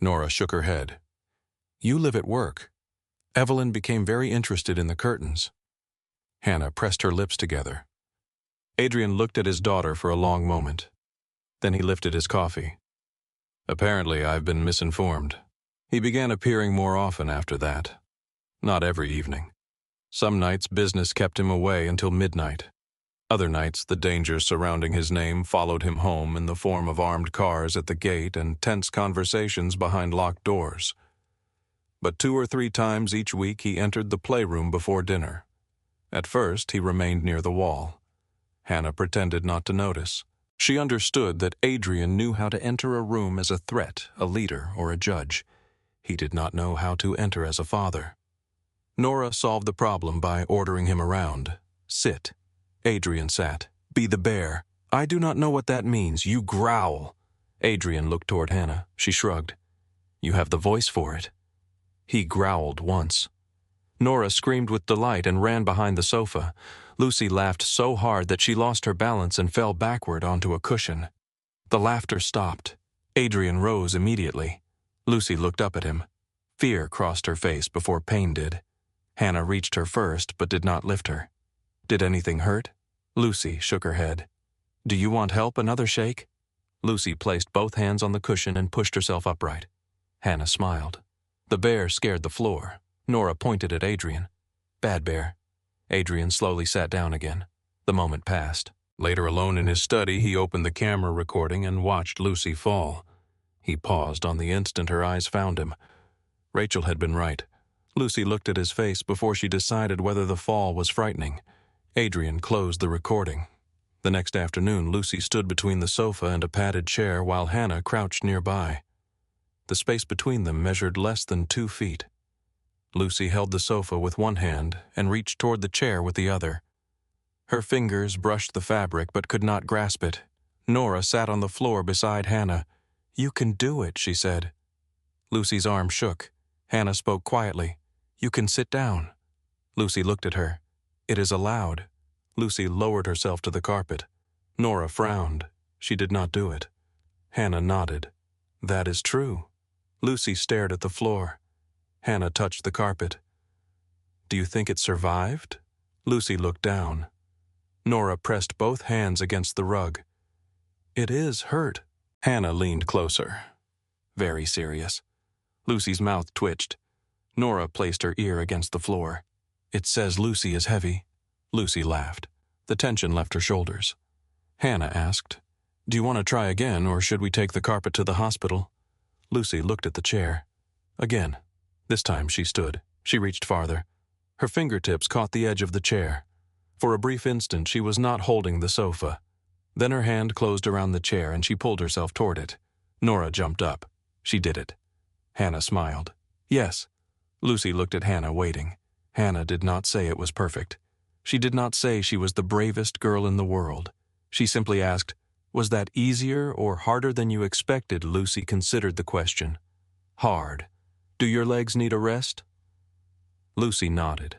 Nora shook her head. "You live at work." Evelyn became very interested in the curtains. Hannah pressed her lips together. Adrian looked at his daughter for a long moment. Then he lifted his coffee. "Apparently, I've been misinformed." He began appearing more often after that. Not every evening. Some nights business kept him away until midnight. Other nights, the dangers surrounding his name followed him home in the form of armed cars at the gate and tense conversations behind locked doors. But 2 or 3 times each week he entered the playroom before dinner. At first, he remained near the wall. Hannah pretended not to notice. She understood that Adrian knew how to enter a room as a threat, a leader, or a judge. He did not know how to enter as a father. Nora solved the problem by ordering him around. "Sit." Adrian sat. "Be the bear." "I do not know what that means. You growl." Adrian looked toward Hannah. She shrugged. "You have the voice for it." He growled once. Nora screamed with delight and ran behind the sofa. Lucy laughed so hard that she lost her balance and fell backward onto a cushion. The laughter stopped. Adrian rose immediately. Lucy looked up at him. Fear crossed her face before pain did. Hannah reached her first, but did not lift her. "Did anything hurt?" Lucy shook her head. "Do you want help? Another shake?" Lucy placed both hands on the cushion and pushed herself upright. Hannah smiled. The bear scared the floor. Nora pointed at Adrian. "Bad bear." Adrian slowly sat down again. The moment passed. Later, alone in his study, he opened the camera recording and watched Lucy fall. He paused on the instant her eyes found him. Rachel had been right. Lucy looked at his face before she decided whether the fall was frightening. Adrian closed the recording. The next afternoon, Lucy stood between the sofa and a padded chair while Hannah crouched nearby. The space between them measured less than 2 feet. Lucy held the sofa with one hand and reached toward the chair with the other. Her fingers brushed the fabric but could not grasp it. Nora sat on the floor beside Hannah. "You can do it," she said. Lucy's arm shook. Hannah spoke quietly. "You can sit down." Lucy looked at her. "It is allowed." Lucy lowered herself to the carpet. Nora frowned. She did not do it. Hannah nodded. That is true. Lucy stared at the floor. Hannah touched the carpet. Do you think it survived? Lucy looked down. Nora pressed both hands against the rug. It is hurt. Hannah leaned closer. Very serious. Lucy's mouth twitched. Nora placed her ear against the floor. It says Lucy is heavy. Lucy laughed. The tension left her shoulders. Hannah asked, do you want to try again, or should we take the carpet to the hospital? Lucy looked at the chair. Again. This time she stood. She reached farther. Her fingertips caught the edge of the chair. For a brief instant she was not holding the sofa. Then her hand closed around the chair and she pulled herself toward it. Nora jumped up. She did it. Hannah smiled. Yes. Lucy looked at Hannah, waiting. Hannah did not say it was perfect. She did not say she was the bravest girl in the world. She simply asked, was that easier or harder than you expected? Lucy considered the question. Hard. Do your legs need a rest? Lucy nodded.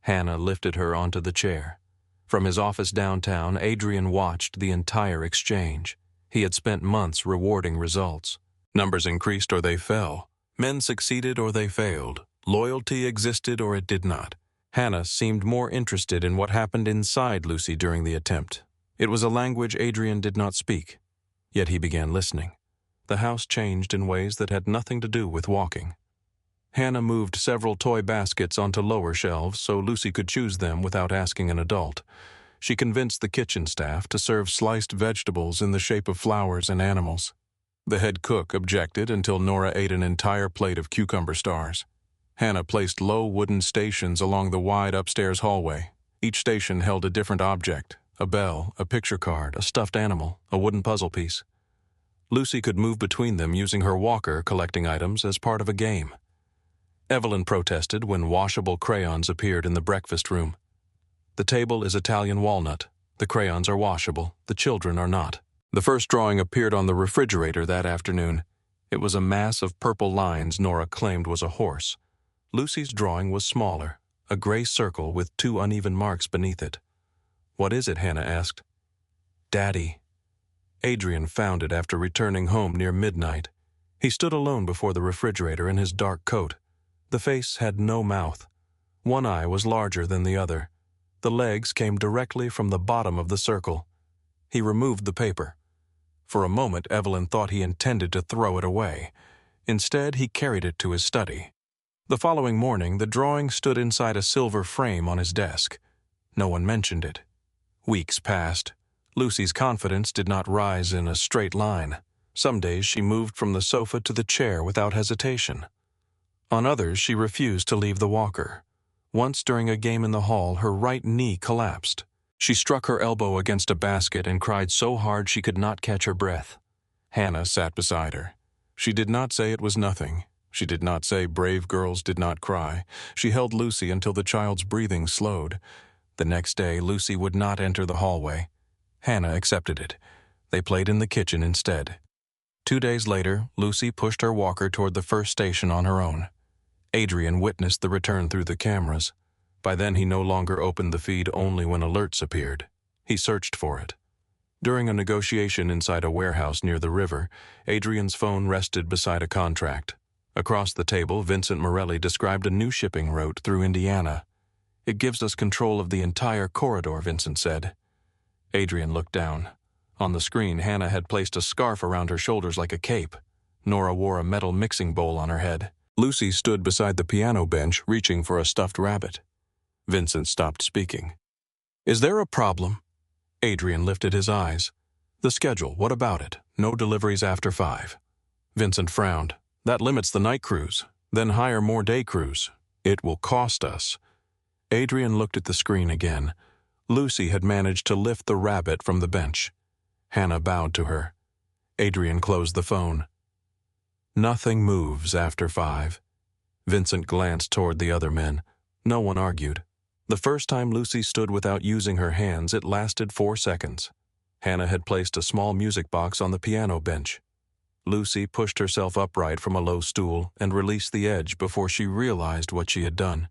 Hannah lifted her onto the chair. From his office downtown, Adrian watched the entire exchange. He had spent months rewarding results. Numbers increased or they fell. Men succeeded or they failed. Loyalty existed or it did not. Hannah seemed more interested in what happened inside Lucy during the attempt. It was a language Adrian did not speak. Yet he began listening. The house changed in ways that had nothing to do with walking. Hannah moved several toy baskets onto lower shelves so Lucy could choose them without asking an adult. She convinced the kitchen staff to serve sliced vegetables in the shape of flowers and animals. The head cook objected until Nora ate an entire plate of cucumber stars. Hannah placed low wooden stations along the wide upstairs hallway. Each station held a different object, a bell, a picture card, a stuffed animal, a wooden puzzle piece. Lucy could move between them using her walker, collecting items as part of a game. Evelyn protested when washable crayons appeared in the breakfast room. The table is Italian walnut. The crayons are washable. The children are not. The first drawing appeared on the refrigerator that afternoon. It was a mass of purple lines Nora claimed was a horse. Lucy's drawing was smaller, a gray circle with 2 uneven marks beneath it. What is it? Hannah asked. Daddy. Adrian found it after returning home near midnight. He stood alone before the refrigerator in his dark coat. The face had no mouth. One eye was larger than the other. The legs came directly from the bottom of the circle. He removed the paper. For a moment, Evelyn thought he intended to throw it away. Instead, he carried it to his study. The following morning, the drawing stood inside a silver frame on his desk. No one mentioned it. Weeks passed. Lucy's confidence did not rise in a straight line. Some days she moved from the sofa to the chair without hesitation. On others, she refused to leave the walker. Once during a game in the hall, her right knee collapsed. She struck her elbow against a basket and cried so hard she could not catch her breath. Hannah sat beside her. She did not say it was nothing. She did not say brave girls did not cry. She held Lucy until the child's breathing slowed. The next day, Lucy would not enter the hallway. Hannah accepted it. They played in the kitchen instead. 2 days later, Lucy pushed her walker toward the first station on her own. Adrian witnessed the return through the cameras. By then he no longer opened the feed only when alerts appeared. He searched for it. During a negotiation inside a warehouse near the river, Adrian's phone rested beside a contract. Across the table, Vincent Morelli described a new shipping route through Indiana. It gives us control of the entire corridor, Vincent said. Adrian looked down. On the screen, Hannah had placed a scarf around her shoulders like a cape. Nora wore a metal mixing bowl on her head. Lucy stood beside the piano bench, reaching for a stuffed rabbit. Vincent stopped speaking. Is there a problem? Adrian lifted his eyes. The schedule, what about it? No deliveries after 5. Vincent frowned. That limits the night crews. Then hire more day crews. It will cost us. Adrian looked at the screen again. Lucy had managed to lift the rabbit from the bench. Hannah bowed to her. Adrian closed the phone. Nothing moves after 5. Vincent glanced toward the other men. No one argued. The first time Lucy stood without using her hands, it lasted 4 seconds. Hannah had placed a small music box on the piano bench. Lucy pushed herself upright from a low stool and released the edge before she realized what she had done.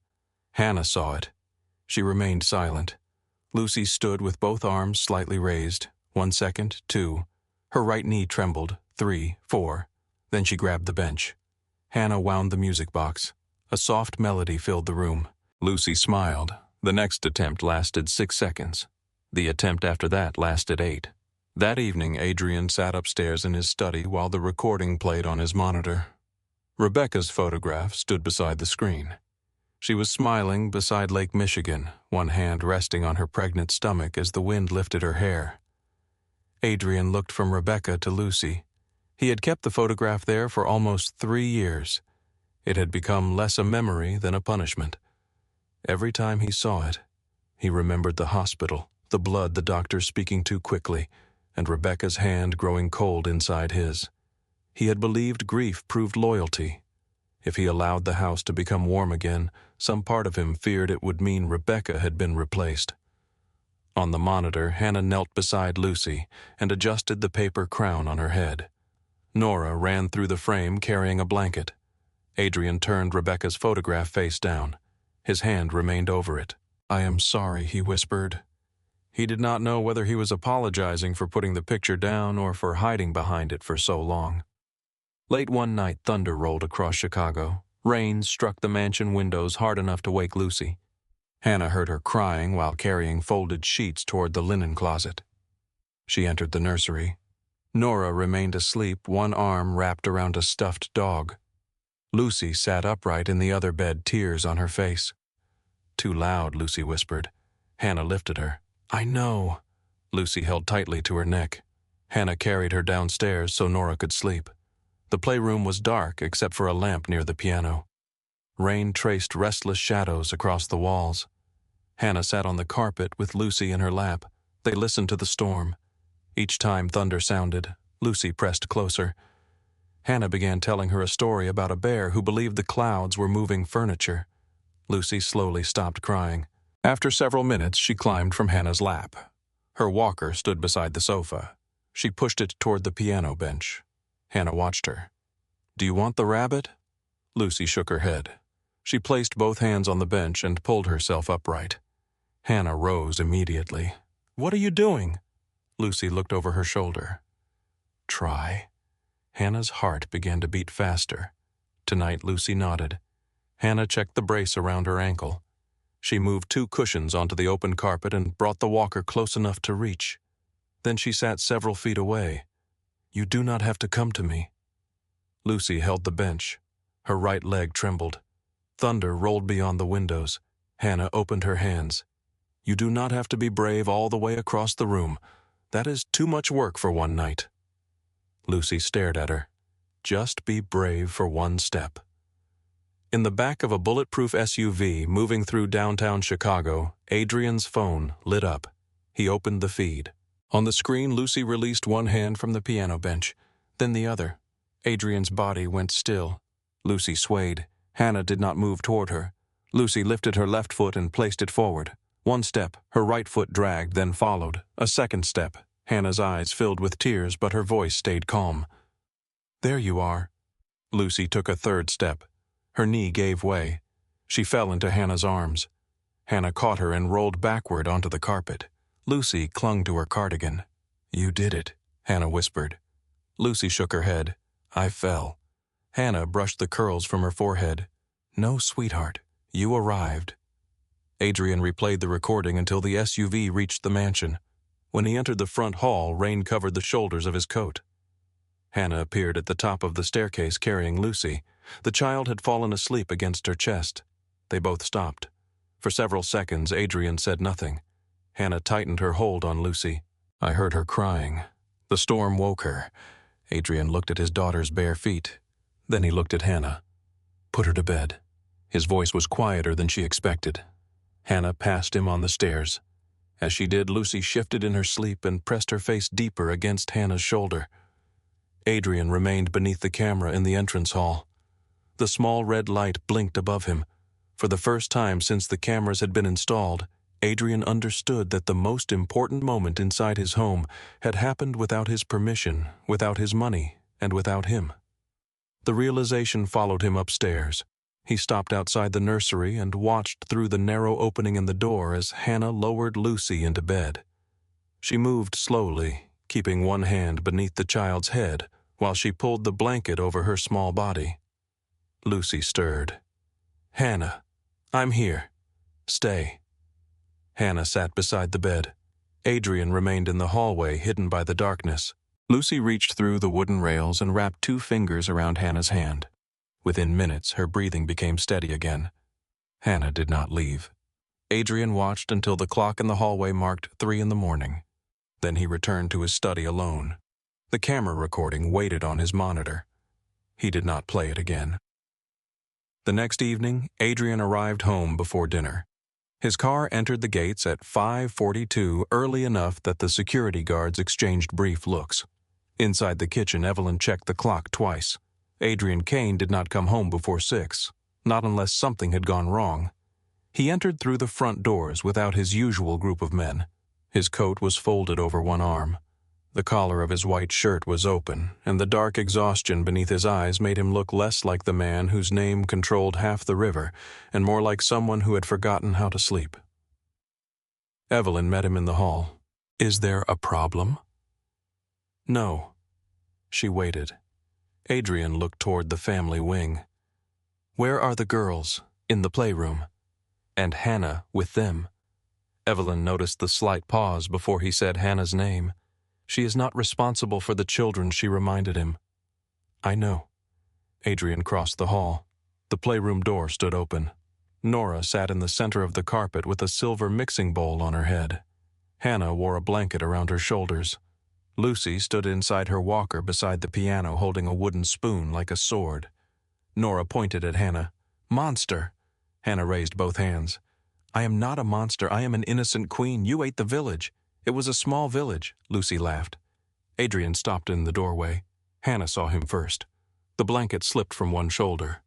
Hannah saw it. She remained silent. Lucy stood with both arms slightly raised. 1 second, 2. Her right knee trembled, 3, 4. Then she grabbed the bench. Hannah wound the music box. A soft melody filled the room. Lucy smiled. The next attempt lasted 6 seconds. The attempt after that lasted 8. That evening, Adrian sat upstairs in his study while the recording played on his monitor. Rebecca's photograph stood beside the screen. She was smiling beside Lake Michigan, one hand resting on her pregnant stomach as the wind lifted her hair. Adrian looked from Rebecca to Lucy. He had kept the photograph there for almost 3 years. It had become less a memory than a punishment. Every time he saw it, he remembered the hospital, the blood the doctor speaking too quickly, and Rebecca's hand growing cold inside his. He had believed grief proved loyalty. If he allowed the house to become warm again, some part of him feared it would mean Rebecca had been replaced. On the monitor, Hannah knelt beside Lucy and adjusted the paper crown on her head. Nora ran through the frame carrying a blanket. Adrian turned Rebecca's photograph face down. His hand remained over it. "I am sorry," he whispered. He did not know whether he was apologizing for putting the picture down or for hiding behind it for so long. Late one night, thunder rolled across Chicago. Rain struck the mansion windows hard enough to wake Lucy. Hannah heard her crying while carrying folded sheets toward the linen closet. She entered the nursery. Nora remained asleep, one arm wrapped around a stuffed dog. Lucy sat upright in the other bed, tears on her face. "Too loud," Lucy whispered. Hannah lifted her. "I know." Lucy held tightly to her neck. Hannah carried her downstairs so Nora could sleep. The playroom was dark except for a lamp near the piano. Rain traced restless shadows across the walls. Hannah sat on the carpet with Lucy in her lap. They listened to the storm. Each time thunder sounded, Lucy pressed closer. Hannah began telling her a story about a bear who believed the clouds were moving furniture. Lucy slowly stopped crying. After several minutes, she climbed from Hannah's lap. Her walker stood beside the sofa. She pushed it toward the piano bench. Hannah watched her. "Do you want the rabbit?" Lucy shook her head. She placed both hands on the bench and pulled herself upright. Hannah rose immediately. "What are you doing?" Lucy looked over her shoulder. "Try." Hannah's heart began to beat faster. Tonight, Lucy nodded. Hannah checked the brace around her ankle. She moved 2 cushions onto the open carpet and brought the walker close enough to reach. Then she sat several feet away. "You do not have to come to me." Lucy held the bench. Her right leg trembled. Thunder rolled beyond the windows. Hannah opened her hands. "You do not have to be brave all the way across the room. That is too much work for one night." Lucy stared at her. "Just be brave for one step." In the back of a bulletproof SUV moving through downtown Chicago, Adrian's phone lit up. He opened the feed. On the screen, Lucy released one hand from the piano bench, then the other. Adrian's body went still. Lucy swayed. Hannah did not move toward her. Lucy lifted her left foot and placed it forward. 1 step, her right foot dragged, then followed. A second step. Hannah's eyes filled with tears, but her voice stayed calm. "There you are." Lucy took a 3rd step. Her knee gave way. She fell into Hannah's arms. Hannah caught her and rolled backward onto the carpet. Lucy clung to her cardigan. "You did it," Hannah whispered. Lucy shook her head. "I fell." Hannah brushed the curls from her forehead. "No, sweetheart. You arrived." Adrian replayed the recording until the SUV reached the mansion. When he entered the front hall, rain covered the shoulders of his coat. Hannah appeared at the top of the staircase carrying Lucy. The child had fallen asleep against her chest. They both stopped. For several seconds, Adrian said nothing. Hannah tightened her hold on Lucy. "I heard her crying. The storm woke her." Adrian looked at his daughter's bare feet. Then he looked at Hannah. "Put her to bed." His voice was quieter than she expected. Hannah passed him on the stairs. As she did, Lucy shifted in her sleep and pressed her face deeper against Hannah's shoulder. Adrian remained beneath the camera in the entrance hall. The small red light blinked above him. For the first time since the cameras had been installed, Adrian understood that the most important moment inside his home had happened without his permission, without his money, and without him. The realization followed him upstairs. He stopped outside the nursery and watched through the narrow opening in the door as Hannah lowered Lucy into bed. She moved slowly, keeping one hand beneath the child's head while she pulled the blanket over her small body. Lucy stirred. "Hannah, I'm here. Stay." Hannah sat beside the bed. Adrian remained in the hallway, hidden by the darkness. Lucy reached through the wooden rails and wrapped 2 fingers around Hannah's hand. Within minutes, her breathing became steady again. Hannah did not leave. Adrian watched until the clock in the hallway marked 3 in the morning. Then he returned to his study alone. The camera recording waited on his monitor. He did not play it again. The next evening, Adrian arrived home before dinner. His car entered the gates at 5:42, early enough that the security guards exchanged brief looks. Inside the kitchen, Evelyn checked the clock twice. Adrian Kane did not come home before 6, not unless something had gone wrong. He entered through the front doors without his usual group of men. His coat was folded over one arm. The collar of his white shirt was open, and the dark exhaustion beneath his eyes made him look less like the man whose name controlled half the river, and more like someone who had forgotten how to sleep. Evelyn met him in the hall. "Is there a problem?" "No." She waited. Adrian looked toward the family wing. "Where are the girls?" "In the playroom." "And Hannah with them?" Evelyn noticed the slight pause before he said Hannah's name. "She is not responsible for the children," she reminded him. "I know." Adrian crossed the hall. The playroom door stood open. Nora sat in the center of the carpet with a silver mixing bowl on her head. Hannah wore a blanket around her shoulders. Lucy stood inside her walker beside the piano holding a wooden spoon like a sword. Nora pointed at Hannah. "Monster!" Hannah raised both hands. "I am not a monster. I am an innocent queen. You ate the village. It was a small village," Lucy laughed. Adrian stopped in the doorway. Hannah saw him first. The blanket slipped from one shoulder.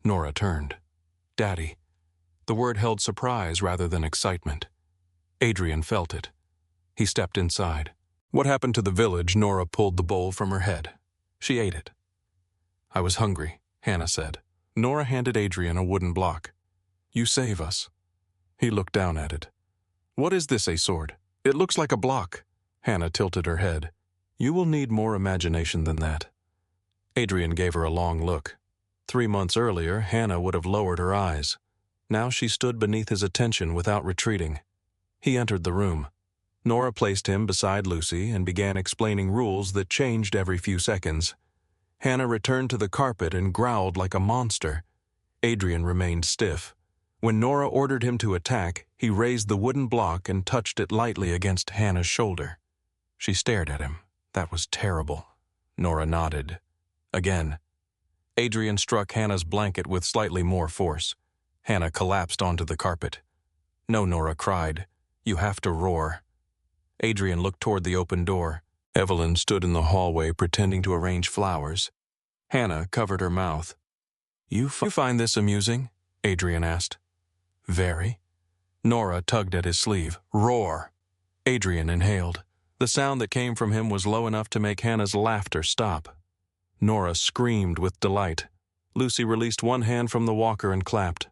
Nora turned. "Daddy." The word held surprise rather than excitement. Adrian felt it. He stepped inside. "What happened to the village?" Nora pulled the bowl from her head. She ate it. "I was hungry," Hannah said. Nora handed Adrian a wooden block. "You save us." He looked down at it. "What is this, a sword? It looks like a block." Hannah tilted her head. "You will need more imagination than that." Adrian gave her a long look. 3 months earlier, Hannah would have lowered her eyes. Now she stood beneath his attention without retreating. He entered the room. Nora placed him beside Lucy and began explaining rules that changed every few seconds. Hannah returned to the carpet and growled like a monster. Adrian remained stiff. When Nora ordered him to attack, he raised the wooden block and touched it lightly against Hannah's shoulder. She stared at him. That was terrible. Nora nodded. Again. Adrian struck Hannah's blanket with slightly more force. Hannah collapsed onto the carpet. "No," Nora cried. "You have to roar." Adrian looked toward the open door. Evelyn stood in the hallway pretending to arrange flowers. Hannah covered her mouth. You find this amusing?" Adrian asked. "Very." Nora tugged at his sleeve. "Roar!" Adrian inhaled. The sound that came from him was low enough to make Hannah's laughter stop. Nora screamed with delight. Lucy released one hand from the walker and clapped.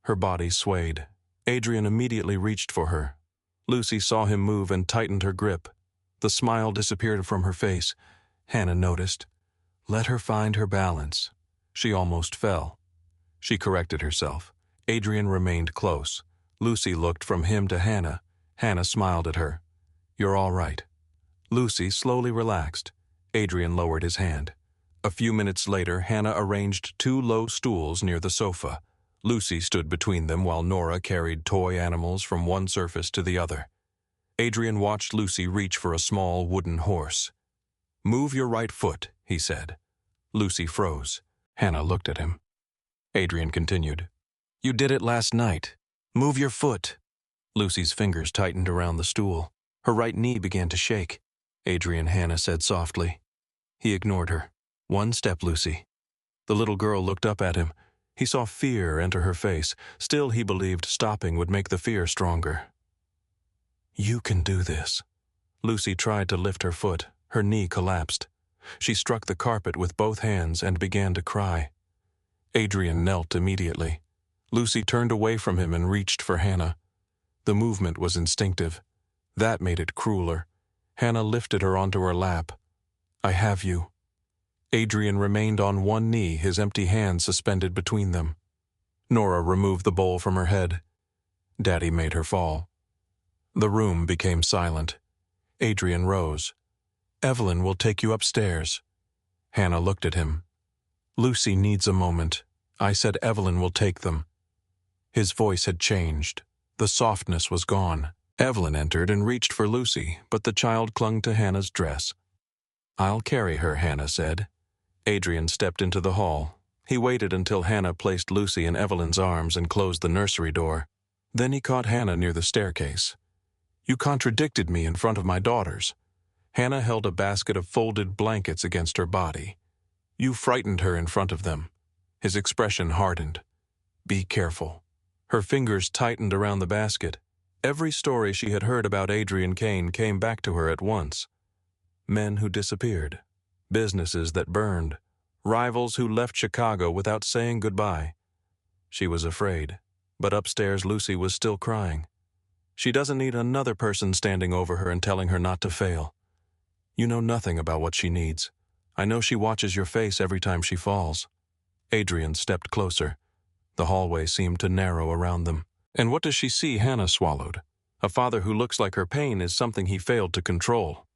Her body swayed. Adrian immediately reached for her. Lucy saw him move and tightened her grip. The smile disappeared from her face. Hannah noticed. Let her find her balance. She almost fell. She corrected herself. Adrian remained close. Lucy looked from him to Hannah. Hannah smiled at her. "You're all right." Lucy slowly relaxed. Adrian lowered his hand. A few minutes later, Hannah arranged 2 low stools near the sofa. Lucy stood between them while Nora carried toy animals from one surface to the other. Adrian watched Lucy reach for a small wooden horse. "Move your right foot," he said. Lucy froze. Hannah looked at him. Adrian continued. "You did it last night. Move your foot." Lucy's fingers tightened around the stool. Her right knee began to shake. "Adrian," Hannah said softly. He ignored her. "1 step, Lucy." The little girl looked up at him. He saw fear enter her face. Still, he believed stopping would make the fear stronger. "You can do this." Lucy tried to lift her foot. Her knee collapsed. She struck the carpet with both hands and began to cry. Adrian knelt immediately. Lucy turned away from him and reached for Hannah. The movement was instinctive. That made it crueler. Hannah lifted her onto her lap. "I have you." Adrian remained on one knee, his empty hands suspended between them. Nora removed the bowl from her head. Daddy made her fall. The room became silent. Adrian rose. "Evelyn will take you upstairs." Hannah looked at him. "Lucy needs a moment. I said Evelyn will take them." His voice had changed. The softness was gone. Evelyn entered and reached for Lucy, but the child clung to Hannah's dress. "I'll carry her," Hannah said. Adrian stepped into the hall. He waited until Hannah placed Lucy in Evelyn's arms and closed the nursery door. Then he caught Hannah near the staircase. "You contradicted me in front of my daughters." Hannah held a basket of folded blankets against her body. "You frightened her in front of them." His expression hardened. "Be careful." Her fingers tightened around the basket. Every story she had heard about Adrian Kane came back to her at once. Men who disappeared, businesses that burned, rivals who left Chicago without saying goodbye. She was afraid, but upstairs Lucy was still crying. She doesn't need another person standing over her and telling her not to fail. You know nothing about what she needs. I know she watches your face every time she falls. Adrian stepped closer. The hallway seemed to narrow around them. "And what does she see?" Hannah swallowed. "A father who looks like her pain is something he failed to control."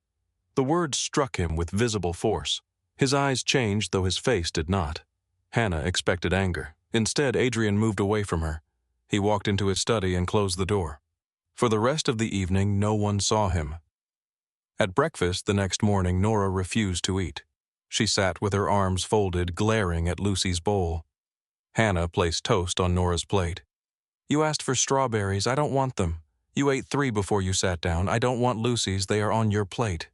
The words struck him with visible force. His eyes changed, though his face did not. Hannah expected anger. Instead, Adrian moved away from her. He walked into his study and closed the door. For the rest of the evening, no one saw him. At breakfast the next morning, Nora refused to eat. She sat with her arms folded, glaring at Lucy's bowl. Hannah placed toast on Nora's plate. "You asked for strawberries. I don't want them. You ate 3 before you sat down. I don't want Lucy's. They are on your plate."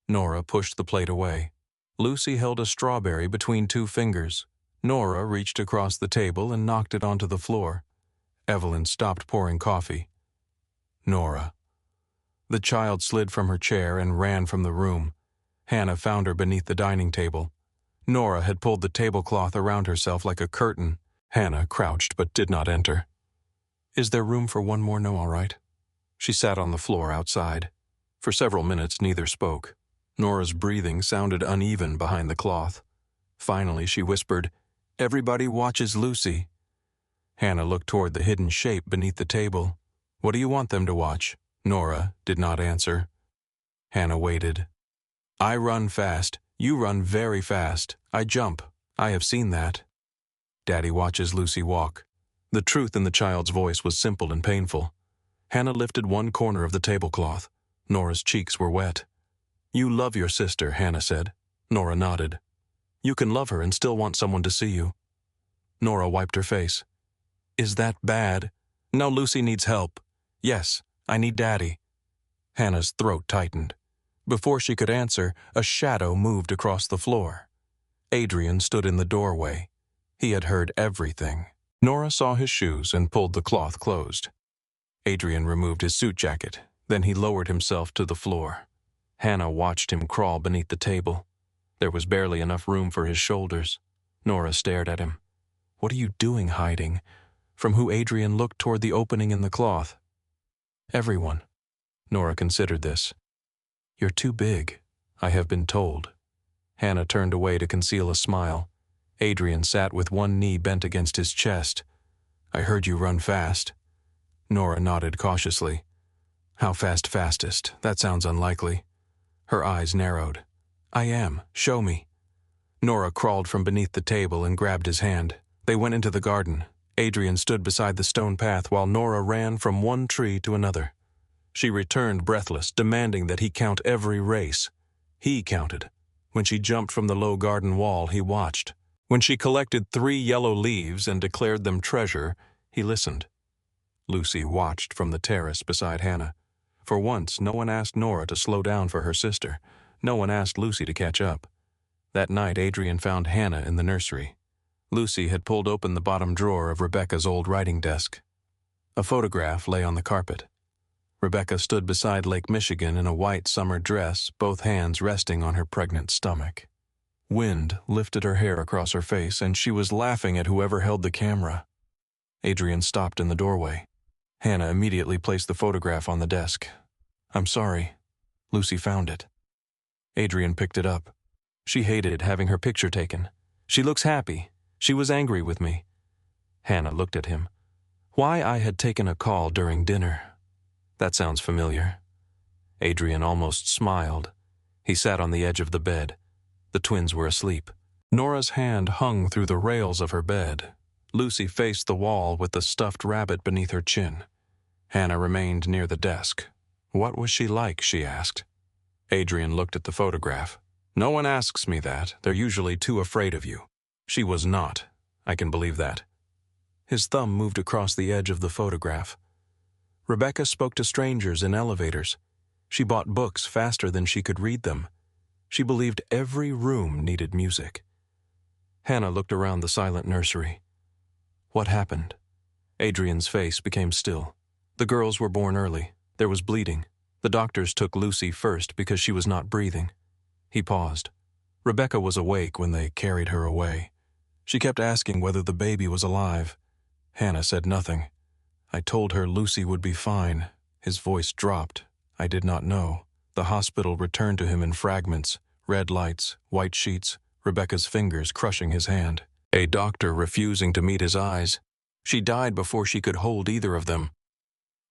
Nora pushed the plate away. Lucy held a strawberry between 2 fingers. Nora reached across the table and knocked it onto the floor. Evelyn stopped pouring coffee. "Nora." The child slid from her chair and ran from the room. Hannah found her beneath the dining table. Nora had pulled the tablecloth around herself like a curtain. Hannah crouched but did not enter. "Is there room for one more? No, all right." She sat on the floor outside. For several minutes neither spoke. Nora's breathing sounded uneven behind the cloth. Finally she whispered, "Everybody watches Lucy." Hannah looked toward the hidden shape beneath the table. "What do you want them to watch?" Nora did not answer. Hannah waited. "I run fast. You run very fast. I jump. I have seen that." "Daddy watches Lucy walk." The truth in the child's voice was simple and painful. Hannah lifted one corner of the tablecloth. Nora's cheeks were wet. "You love your sister," Hannah said. Nora nodded. "You can love her and still want someone to see you." Nora wiped her face. "Is that bad?" "No, Lucy needs help." "Yes, I need Daddy." Hannah's throat tightened. Before she could answer, a shadow moved across the floor. Adrian stood in the doorway. He had heard everything. Nora saw his shoes and pulled the cloth closed. Adrian removed his suit jacket. Then he lowered himself to the floor. Hannah watched him crawl beneath the table. There was barely enough room for his shoulders. Nora stared at him. "What are you doing hiding?" From who Adrian looked toward the opening in the cloth. "Everyone." Nora considered this. "You're too big, I have been told." Hannah turned away to conceal a smile. Adrian sat with one knee bent against his chest. "I heard you run fast." Nora nodded cautiously. "How fast fastest? That sounds unlikely." Her eyes narrowed. "I am. Show me." Nora crawled from beneath the table and grabbed his hand. They went into the garden. Adrian stood beside the stone path while Nora ran from one tree to another. She returned breathless, demanding that he count every race. He counted. When she jumped from the low garden wall, he watched. When she collected 3 yellow leaves and declared them treasure, he listened. Lucy watched from the terrace beside Hannah. For once, no one asked Nora to slow down for her sister. No one asked Lucy to catch up. That night, Adrian found Hannah in the nursery. Lucy had pulled open the bottom drawer of Rebecca's old writing desk. A photograph lay on the carpet. Rebecca stood beside Lake Michigan in a white summer dress, both hands resting on her pregnant stomach. Wind lifted her hair across her face, and she was laughing at whoever held the camera. Adrian stopped in the doorway. Hannah immediately placed the photograph on the desk. I'm sorry. Lucy found it. Adrian picked it up. She hated having her picture taken. She looks happy. She was angry with me. Hannah looked at him. Why I had taken a call during dinner. That sounds familiar. Adrian almost smiled. He sat on the edge of the bed. The twins were asleep. Nora's hand hung through the rails of her bed. Lucy faced the wall with the stuffed rabbit beneath her chin. Hannah remained near the desk. What was she like, she asked. Adrian looked at the photograph. No one asks me that. They're usually too afraid of you. She was not. I can believe that. His thumb moved across the edge of the photograph. Rebecca spoke to strangers in elevators. She bought books faster than she could read them. She believed every room needed music. Hannah looked around the silent nursery. What happened? Adrian's face became still. The girls were born early. There was bleeding. The doctors took Lucy first because she was not breathing. He paused. Rebecca was awake when they carried her away. She kept asking whether the baby was alive. Hannah said nothing. I told her Lucy would be fine. His voice dropped. I did not know. The hospital returned to him in fragments, red lights, white sheets, Rebecca's fingers crushing his hand. A doctor refusing to meet his eyes. She died before she could hold either of them.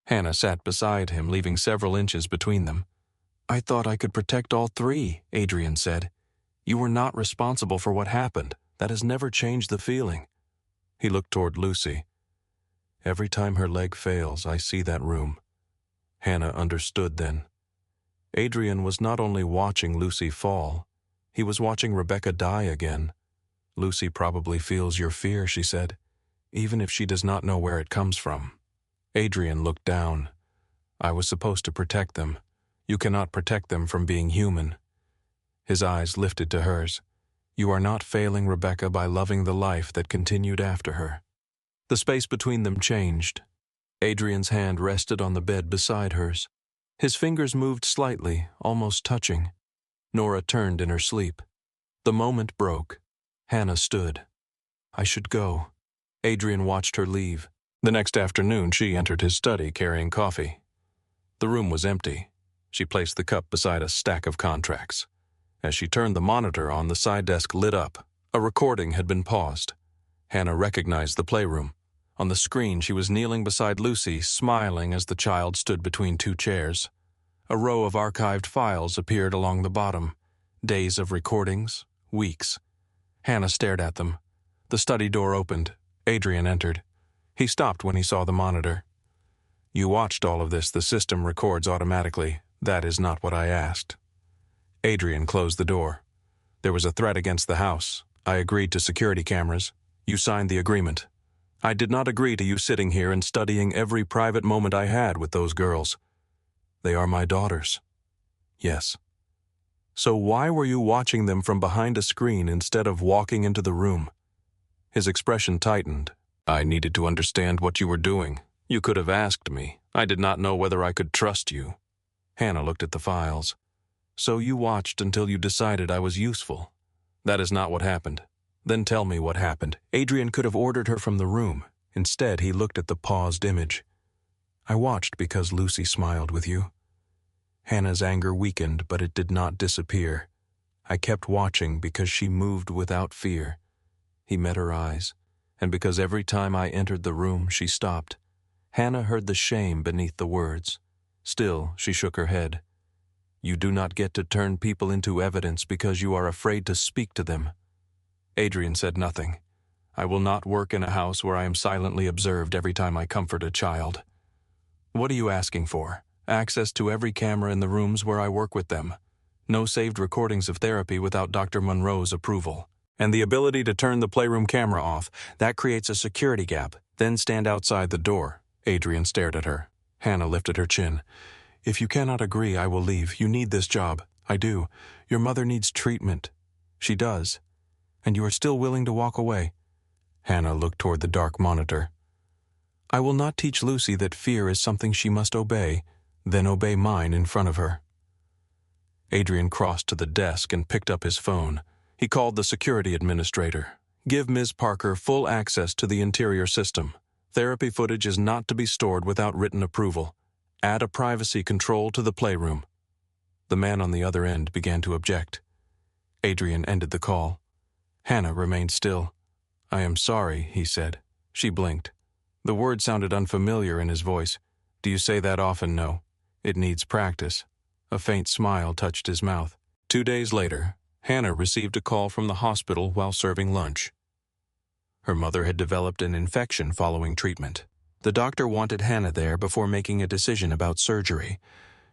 Hannah sat beside him, leaving several inches between them. I thought I could protect all three, Adrian said. You were not responsible for what happened. That has never changed the feeling. He looked toward Lucy. Every time her leg fails, I see that room. Hannah understood then. Adrian was not only watching Lucy fall, he was watching Rebecca die again. Lucy probably feels your fear, she said, even if she does not know where it comes from. Adrian looked down. I was supposed to protect them. You cannot protect them from being human. His eyes lifted to hers. You are not failing Rebecca by loving the life that continued after her. The space between them changed. Adrian's hand rested on the bed beside hers. His fingers moved slightly, almost touching. Nora turned in her sleep. The moment broke. Hannah stood. I should go. Adrian watched her leave. The next afternoon, she entered his study carrying coffee. The room was empty. She placed the cup beside a stack of contracts. As she turned the monitor on, the side desk lit up. A recording had been paused. Hannah recognized the playroom. On the screen, she was kneeling beside Lucy, smiling as the child stood between two chairs. A row of archived files appeared along the bottom. Days of recordings, weeks. Hannah stared at them. The study door opened. Adrian entered. He stopped when he saw the monitor. You watched all of this. The system records automatically. That is not what I asked. Adrian closed the door. There was a threat against the house. I agreed to security cameras. You signed the agreement. I did not agree to you sitting here and studying every private moment I had with those girls. They are my daughters. Yes. So why were you watching them from behind a screen instead of walking into the room? His expression tightened. I needed to understand what you were doing. You could have asked me. I did not know whether I could trust you. Hannah looked at the files. So you watched until you decided I was useful. That is not what happened. Then tell me what happened. Adrian could have ordered her from the room. Instead, he looked at the paused image. I watched because Lucy smiled with you. Hannah's anger weakened, but it did not disappear. I kept watching because she moved without fear. He met her eyes, and because every time I entered the room, she stopped. Hannah heard the shame beneath the words. Still, she shook her head. You do not get to turn people into evidence because you are afraid to speak to them. Adrian said nothing. I will not work in a house where I am silently observed every time I comfort a child. What are you asking for? Access to every camera in the rooms where I work with them. No saved recordings of therapy without Dr. Monroe's approval. And the ability to turn the playroom camera off. That creates a security gap. Then stand outside the door. Adrian stared at her. Hannah lifted her chin. If you cannot agree, I will leave. You need this job. I do. Your mother needs treatment. She does. And you are still willing to walk away. Hannah looked toward the dark monitor. I will not teach Lucy that fear is something she must obey, then obey mine in front of her. Adrian crossed to the desk and picked up his phone. He called the security administrator. Give Ms. Parker full access to the interior system. Therapy footage is not to be stored without written approval. Add a privacy control to the playroom." The man on the other end began to object. Adrian ended the call. Hannah remained still. "I am sorry," he said. She blinked. The word sounded unfamiliar in his voice. "Do you say that often?" "No. It needs practice." A faint smile touched his mouth. 2 days later, Hannah received a call from the hospital while serving lunch. Her mother had developed an infection following treatment. The doctor wanted Hannah there before making a decision about surgery.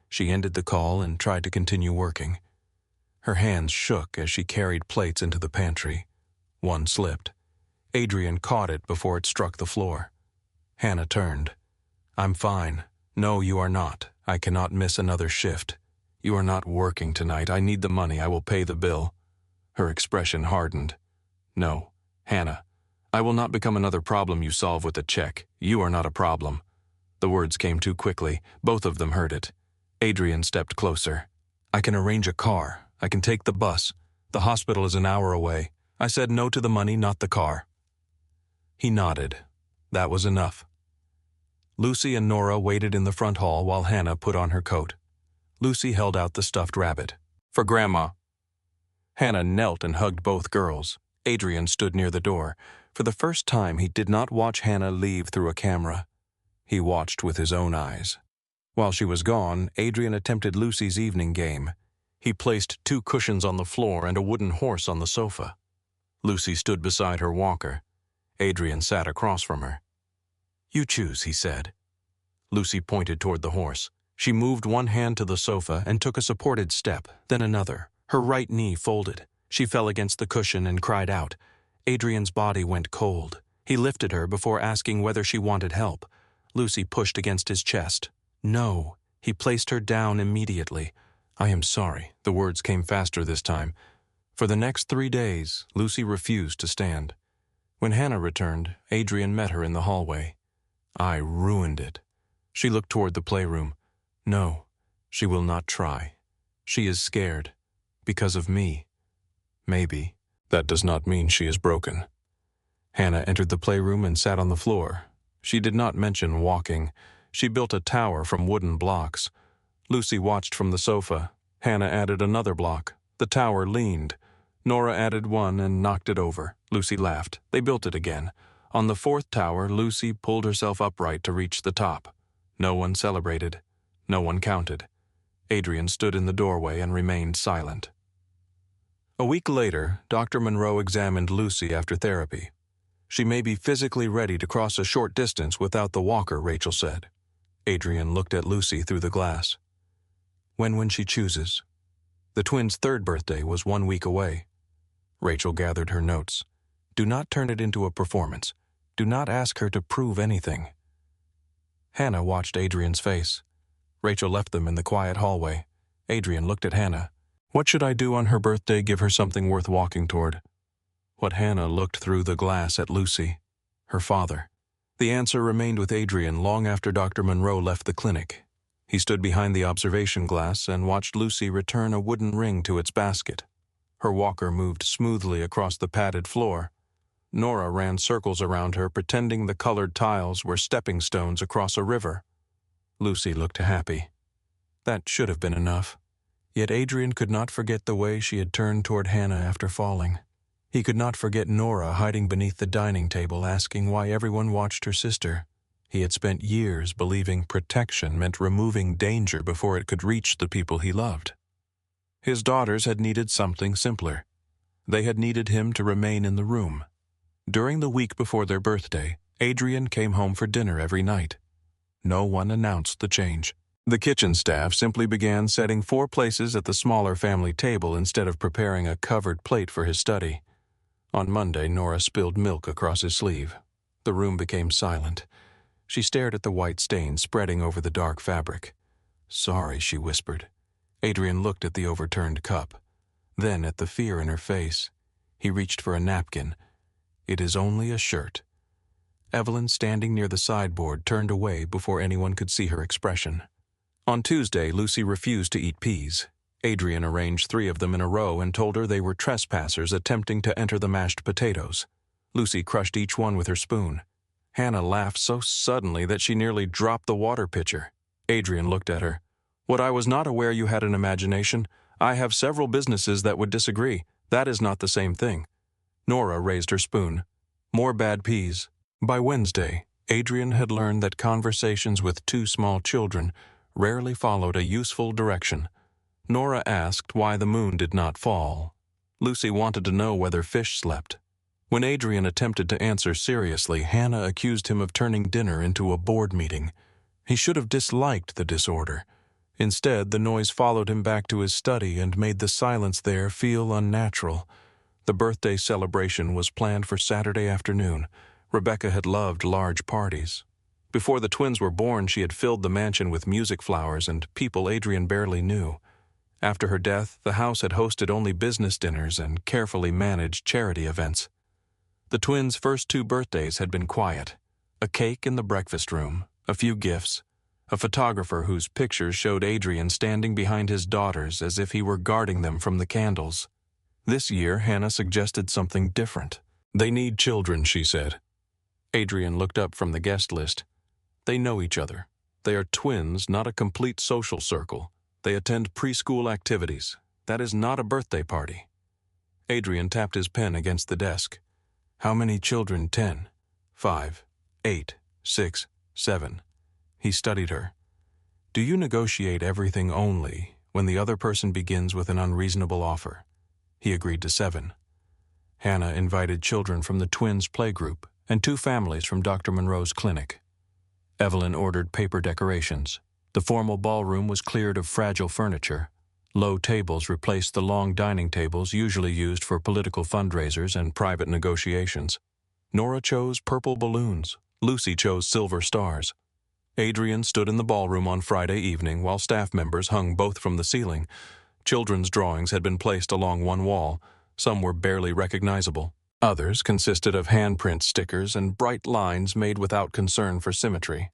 She ended the call and tried to continue working. Her hands shook as she carried plates into the pantry. One slipped. Adrian caught it before it struck the floor. Hannah turned. "I'm fine." "No, you are not. I cannot miss another shift. You are not working tonight. I need the money. I will pay the bill." Her expression hardened. "No, Hannah. I will not become another problem you solve with a check. You are not a problem." The words came too quickly. Both of them heard it. Adrian stepped closer. "I can arrange a car. I can take the bus. The hospital is an hour away. I said no to the money, not the car." He nodded. That was enough. Lucy and Nora waited in the front hall while Hannah put on her coat. Lucy held out the stuffed rabbit. "For Grandma." Hannah knelt and hugged both girls. Adrian stood near the door. For the first time, he did not watch Hannah leave through a camera. He watched with his own eyes. While she was gone, Adrian attempted Lucy's evening game. He placed 2 cushions on the floor and a wooden horse on the sofa. Lucy stood beside her walker. Adrian sat across from her. "You choose," he said. Lucy pointed toward the horse. She moved one hand to the sofa and took a supported step, then another. Her right knee folded. She fell against the cushion and cried out. Adrian's body went cold. He lifted her before asking whether she wanted help. Lucy pushed against his chest. "No." He placed her down immediately. "I am sorry." The words came faster this time. For the next 3 days, Lucy refused to stand. When Hannah returned, Adrian met her in the hallway. "I ruined it." She looked toward the playroom. "No, she will not try. She is scared. Because of me. Maybe. That does not mean she is broken." Hannah entered the playroom and sat on the floor. She did not mention walking. She built a tower from wooden blocks. Lucy watched from the sofa. Hannah added another block. The tower leaned. Nora added one and knocked it over. Lucy laughed. They built it again. On the 4th tower, Lucy pulled herself upright to reach the top. No one celebrated. No one counted. Adrian stood in the doorway and remained silent. A week later, Dr. Monroe examined Lucy after therapy. "She may be physically ready to cross a short distance without the walker," Rachel said. Adrian looked at Lucy through the glass. When she chooses." The twins' 3rd birthday was 1 week away. Rachel gathered her notes. "Do not turn it into a performance. Do not ask her to prove anything." Hannah watched Adrian's face. Rachel left them in the quiet hallway. Adrian looked at Hannah. "What should I do on her birthday? Give her something worth walking toward?" What Hannah looked through the glass at Lucy. Her father. The answer remained with Adrian long after Dr. Monroe left the clinic. He stood behind the observation glass and watched Lucy return a wooden ring to its basket. Her walker moved smoothly across the padded floor. Nora ran circles around her, pretending the colored tiles were stepping stones across a river. Lucy looked happy. That should have been enough. Yet Adrian could not forget the way she had turned toward Hannah after falling. He could not forget Nora hiding beneath the dining table asking why everyone watched her sister. He had spent years believing protection meant removing danger before it could reach the people he loved. His daughters had needed something simpler. They had needed him to remain in the room. During the week before their birthday, Adrian came home for dinner every night. No one announced the change. The kitchen staff simply began setting 4 places at the smaller family table instead of preparing a covered plate for his study. On Monday, Nora spilled milk across his sleeve. The room became silent. She stared at the white stain spreading over the dark fabric. "Sorry," she whispered. Adrian looked at the overturned cup. Then at the fear in her face. He reached for a napkin. "It is only a shirt." Evelyn, standing near the sideboard, turned away before anyone could see her expression. On Tuesday, Lucy refused to eat peas. Adrian arranged 3 of them in a row and told her they were trespassers attempting to enter the mashed potatoes. Lucy crushed each one with her spoon. Hannah laughed so suddenly that she nearly dropped the water pitcher. Adrian looked at her. What I was not aware you had an imagination. I have several businesses that would disagree. That is not the same thing. Nora raised her spoon. More bad peas. By Wednesday, Adrian had learned that conversations with two small children rarely followed a useful direction. Nora asked why the moon did not fall. Lucy wanted to know whether fish slept. When Adrian attempted to answer seriously, Hannah accused him of turning dinner into a board meeting. He should have disliked the disorder. Instead, the noise followed him back to his study and made the silence there feel unnatural. The birthday celebration was planned for Saturday afternoon. Rebecca had loved large parties. Before the twins were born, she had filled the mansion with music flowers and people Adrian barely knew. After her death, the house had hosted only business dinners and carefully managed charity events. The twins' first 2 birthdays had been quiet. A cake in the breakfast room, a few gifts, a photographer whose pictures showed Adrian standing behind his daughters as if he were guarding them from the candles. This year, Hannah suggested something different. They need children, she said. Adrian looked up from the guest list. They know each other. They are twins, not a complete social circle. They attend preschool activities. That is not a birthday party. Adrian tapped his pen against the desk. How many children? 10, 5, 8, 6, 7. He studied her. Do you negotiate everything only when the other person begins with an unreasonable offer? He agreed to 7. Hannah invited children from the twins' playgroup and 2 families from Dr. Monroe's clinic. Evelyn ordered paper decorations. The formal ballroom was cleared of fragile furniture. Low tables replaced the long dining tables usually used for political fundraisers and private negotiations. Nora chose purple balloons. Lucy chose silver stars. Adrian stood in the ballroom on Friday evening while staff members hung both from the ceiling. Children's drawings had been placed along one wall. Some were barely recognizable. Others consisted of handprint stickers and bright lines made without concern for symmetry.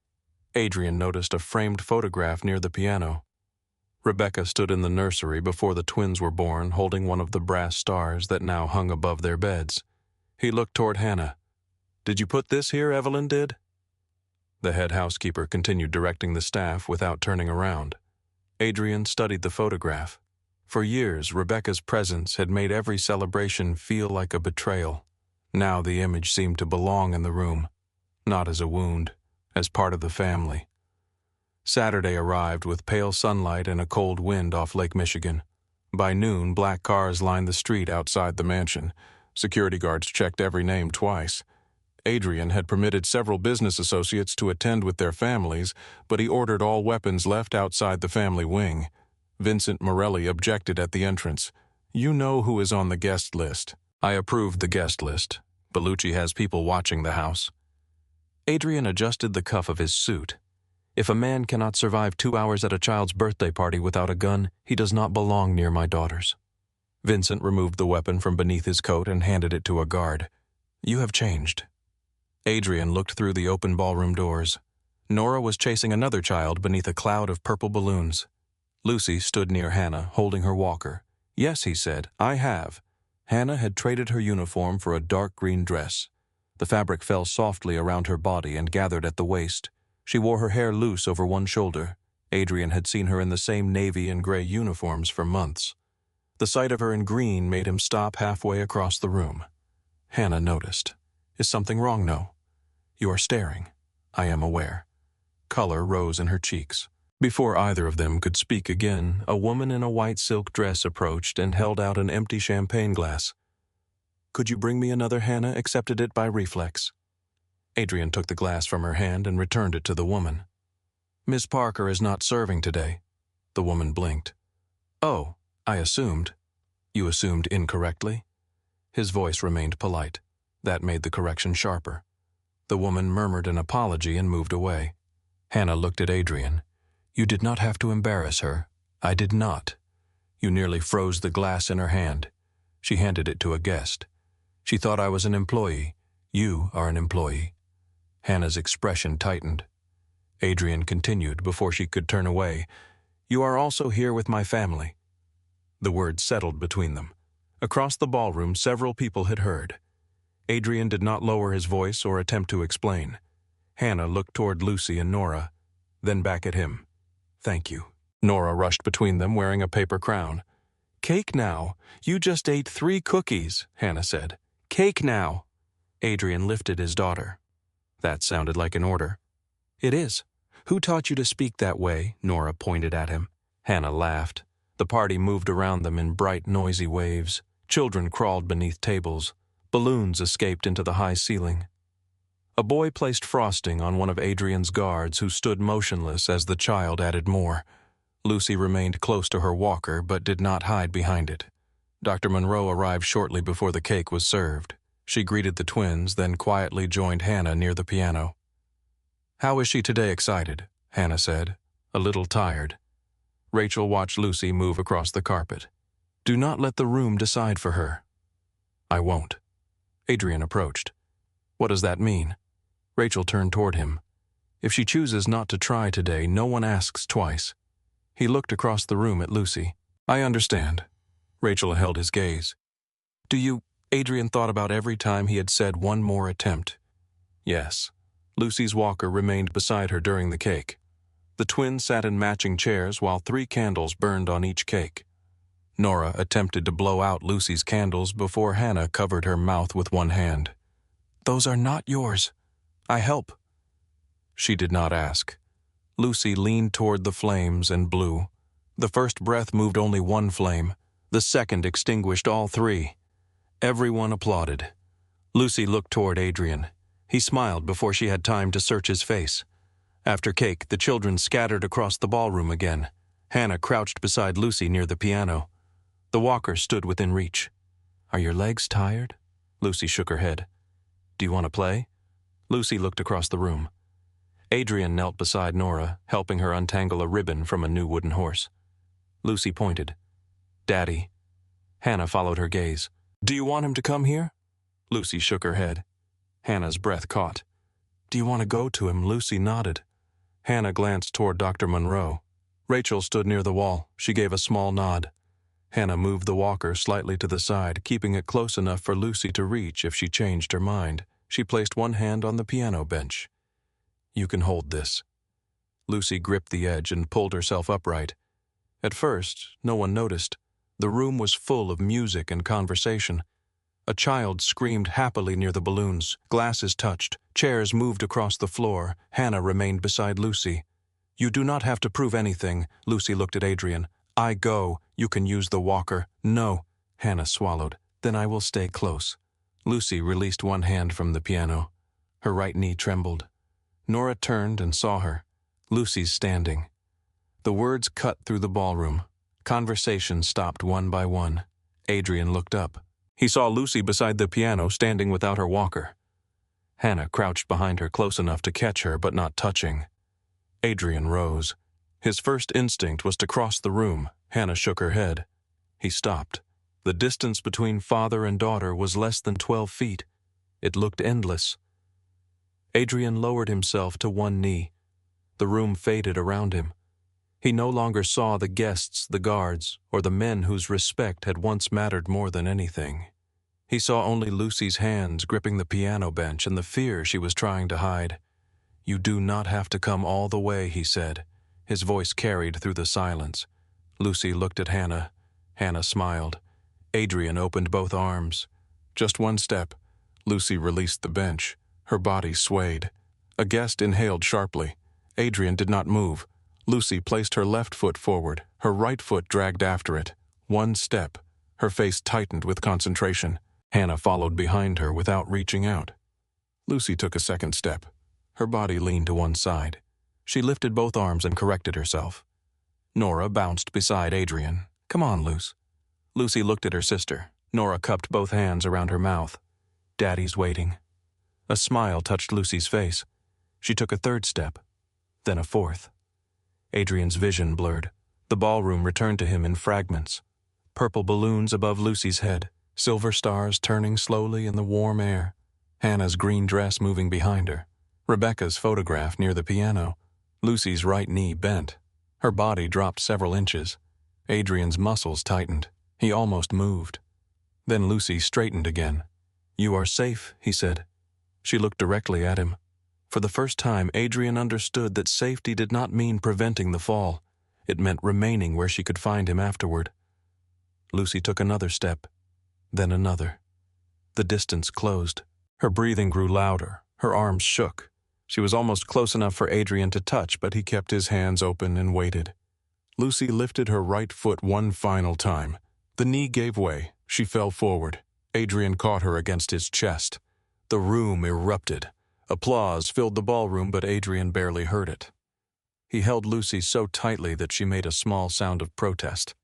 Adrian noticed a framed photograph near the piano. Rebecca stood in the nursery before the twins were born, holding one of the brass stars that now hung above their beds. He looked toward Hannah. Did you put this here, Evelyn did? The head housekeeper continued directing the staff without turning around. Adrian studied the photograph. For years, Rebecca's presence had made every celebration feel like a betrayal. Now the image seemed to belong in the room, not as a wound, as part of the family. Saturday arrived with pale sunlight and a cold wind off Lake Michigan. By noon, black cars lined the street outside the mansion. Security guards checked every name twice. Adrian had permitted several business associates to attend with their families, but he ordered all weapons left outside the family wing. Vincent Morelli objected at the entrance. You know who is on the guest list. I approved the guest list. Bellucci has people watching the house. Adrian adjusted the cuff of his suit. If a man cannot survive 2 hours at a child's birthday party without a gun, he does not belong near my daughters. Vincent removed the weapon from beneath his coat and handed it to a guard. You have changed. Adrian looked through the open ballroom doors. Nora was chasing another child beneath a cloud of purple balloons. Lucy stood near Hannah, holding her walker. Yes, he said, I have. Hannah had traded her uniform for a dark green dress. The fabric fell softly around her body and gathered at the waist. She wore her hair loose over one shoulder. Adrian had seen her in the same navy and gray uniforms for months. The sight of her in green made him stop halfway across the room. Hannah noticed. Is something wrong? No. You are staring. I am aware. Color rose in her cheeks. Before either of them could speak again, a woman in a white silk dress approached and held out an empty champagne glass. Could you bring me another? Hannah accepted it by reflex. Adrian took the glass from her hand and returned it to the woman. Miss Parker is not serving today. The woman blinked. Oh, I assumed. You assumed incorrectly? His voice remained polite. That made the correction sharper. The woman murmured an apology and moved away. Hannah looked at Adrian. You did not have to embarrass her. I did not. You nearly froze the glass in her hand. She handed it to a guest. She thought I was an employee. You are an employee. Hannah's expression tightened. Adrian continued before she could turn away. You are also here with my family. The words settled between them. Across the ballroom, several people had heard. Adrian did not lower his voice or attempt to explain. Hannah looked toward Lucy and Nora, then back at him. Thank you. Nora rushed between them wearing a paper crown. Cake now. You just ate 3 cookies, Hannah said. Cake now. Adrian lifted his daughter. That sounded like an order. It is. Who taught you to speak that way? Nora pointed at him. Hannah laughed. The party moved around them in bright, noisy waves. Children crawled beneath tables. Balloons escaped into the high ceiling. A boy placed frosting on one of Adrian's guards, who stood motionless as the child added more. Lucy remained close to her walker, but did not hide behind it. Dr. Monroe arrived shortly before the cake was served. She greeted the twins, then quietly joined Hannah near the piano. How is she today? Excited, Hannah said, a little tired. Rachel watched Lucy move across the carpet. Do not let the room decide for her. I won't. Adrian approached. What does that mean? Rachel turned toward him. If she chooses not to try today, no one asks twice. He looked across the room at Lucy. I understand. Rachel held his gaze. Do you? Adrian thought about every time he had said one more attempt. Yes. Lucy's walker remained beside her during the cake. The twins sat in matching chairs while 3 candles burned on each cake. Nora attempted to blow out Lucy's candles before Hannah covered her mouth with one hand. Those are not yours. I help. She did not ask. Lucy leaned toward the flames and blew. The first breath moved only one flame. The second extinguished all 3. Everyone applauded. Lucy looked toward Adrian. He smiled before she had time to search his face. After cake, the children scattered across the ballroom again. Hannah crouched beside Lucy near the piano. The walker stood within reach. Are your legs tired? Lucy shook her head. Do you want to play? Lucy looked across the room. Adrian knelt beside Nora, helping her untangle a ribbon from a new wooden horse. Lucy pointed. Daddy. Hannah followed her gaze. Do you want him to come here? Lucy shook her head. Hannah's breath caught. Do you want to go to him? Lucy nodded. Hannah glanced toward Dr. Monroe. Rachel stood near the wall. She gave a small nod. Hannah moved the walker slightly to the side, keeping it close enough for Lucy to reach if she changed her mind. She placed one hand on the piano bench. You can hold this. Lucy gripped the edge and pulled herself upright. At first, no one noticed. The room was full of music and conversation. A child screamed happily near the balloons. Glasses touched. Chairs moved across the floor. Hannah remained beside Lucy. You do not have to prove anything. Lucy looked at Adrian. I go. You can use the walker. No. Hannah swallowed. Then I will stay close. Lucy released one hand from the piano. Her right knee trembled. Nora turned and saw her. Lucy's standing. The words cut through the ballroom. Conversation stopped one by one. Adrian looked up. He saw Lucy beside the piano, standing without her walker. Hannah crouched behind her close enough to catch her, but not touching. Adrian rose. His first instinct was to cross the room. Hannah shook her head. He stopped. The distance between father and daughter was less than 12 feet. It looked endless. Adrian lowered himself to one knee. The room faded around him. He no longer saw the guests, the guards, or the men whose respect had once mattered more than anything. He saw only Lucy's hands gripping the piano bench and the fear she was trying to hide. You do not have to come all the way, he said. His voice carried through the silence. Lucy looked at Hannah. Hannah smiled. Adrian opened both arms. Just one step. Lucy released the bench. Her body swayed. A guest inhaled sharply. Adrian did not move. Lucy placed her left foot forward. Her right foot dragged after it. One step. Her face tightened with concentration. Hannah followed behind her without reaching out. Lucy took a second step. Her body leaned to one side. She lifted both arms and corrected herself. Nora bounced beside Adrian. Come on, Luce. Lucy looked at her sister. Nora cupped both hands around her mouth. Daddy's waiting. A smile touched Lucy's face. She took a third step, then a fourth. Adrian's vision blurred. The ballroom returned to him in fragments. Purple balloons above Lucy's head, silver stars turning slowly in the warm air, Hannah's green dress moving behind her, Rebecca's photograph near the piano. Lucy's right knee bent. Her body dropped several inches. Adrian's muscles tightened. He almost moved. Then Lucy straightened again. You are safe, he said. She looked directly at him. For the first time, Adrian understood that safety did not mean preventing the fall. It meant remaining where she could find him afterward. Lucy took another step, then another. The distance closed. Her breathing grew louder. Her arms shook. She was almost close enough for Adrian to touch, but he kept his hands open and waited. Lucy lifted her right foot one final time. The knee gave way. She fell forward. Adrian caught her against his chest. The room erupted. Applause filled the ballroom, but Adrian barely heard it. He held Lucy so tightly that she made a small sound of protest.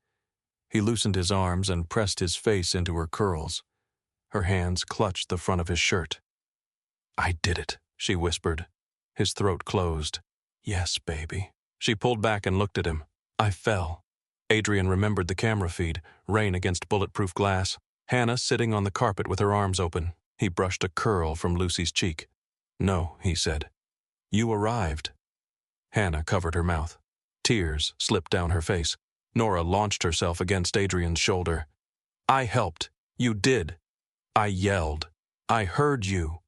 He loosened his arms and pressed his face into her curls. Her hands clutched the front of his shirt. "I did it," she whispered. His throat closed. "Yes, baby." She pulled back and looked at him. "I fell." Adrian remembered the camera feed, rain against bulletproof glass. Hannah sitting on the carpet with her arms open. He brushed a curl from Lucy's cheek. "No," he said. "You arrived." Hannah covered her mouth. Tears slipped down her face. Nora launched herself against Adrian's shoulder. "I helped. You did. I yelled. I heard you."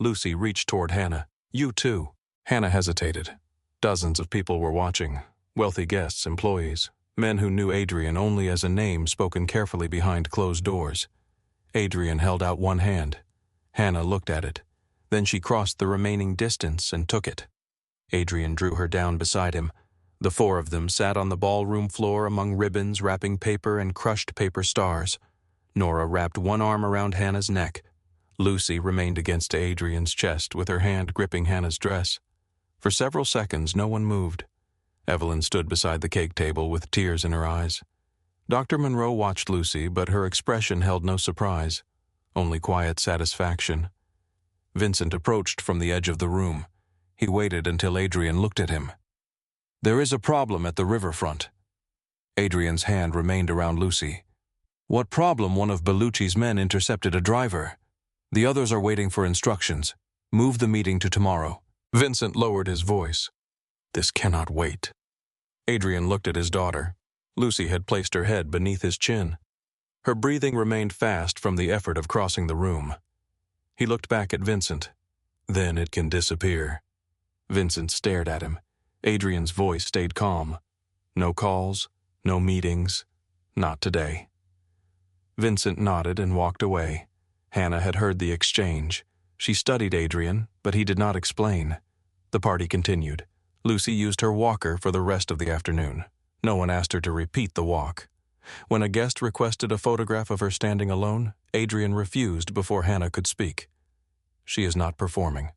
Lucy reached toward Hannah. "You too." Hannah hesitated. Dozens of people were watching. Wealthy guests, employees, men who knew Adrian only as a name spoken carefully behind closed doors. Adrian held out one hand. Hannah looked at it. Then she crossed the remaining distance and took it. Adrian drew her down beside him. The four of them sat on the ballroom floor among ribbons, wrapping paper, and crushed paper stars. Nora wrapped one arm around Hannah's neck. Lucy remained against Adrian's chest with her hand gripping Hannah's dress. For several seconds, no one moved. Evelyn stood beside the cake table with tears in her eyes. Dr. Monroe watched Lucy, but her expression held no surprise, only quiet satisfaction. Vincent approached from the edge of the room. He waited until Adrian looked at him. "There is a problem at the riverfront." Adrian's hand remained around Lucy. "What problem? One of Bellucci's men intercepted a driver. The others are waiting for instructions. Move the meeting to tomorrow." Vincent lowered his voice. "This cannot wait." Adrian looked at his daughter. Lucy had placed her head beneath his chin. Her breathing remained fast from the effort of crossing the room. He looked back at Vincent. "Then it can disappear." Vincent stared at him. Adrian's voice stayed calm. "No calls, no meetings, not today." Vincent nodded and walked away. Hannah had heard the exchange. She studied Adrian, but he did not explain. The party continued. Lucy used her walker for the rest of the afternoon. No one asked her to repeat the walk. When a guest requested a photograph of her standing alone, Adrian refused before Hannah could speak. "She is not performing."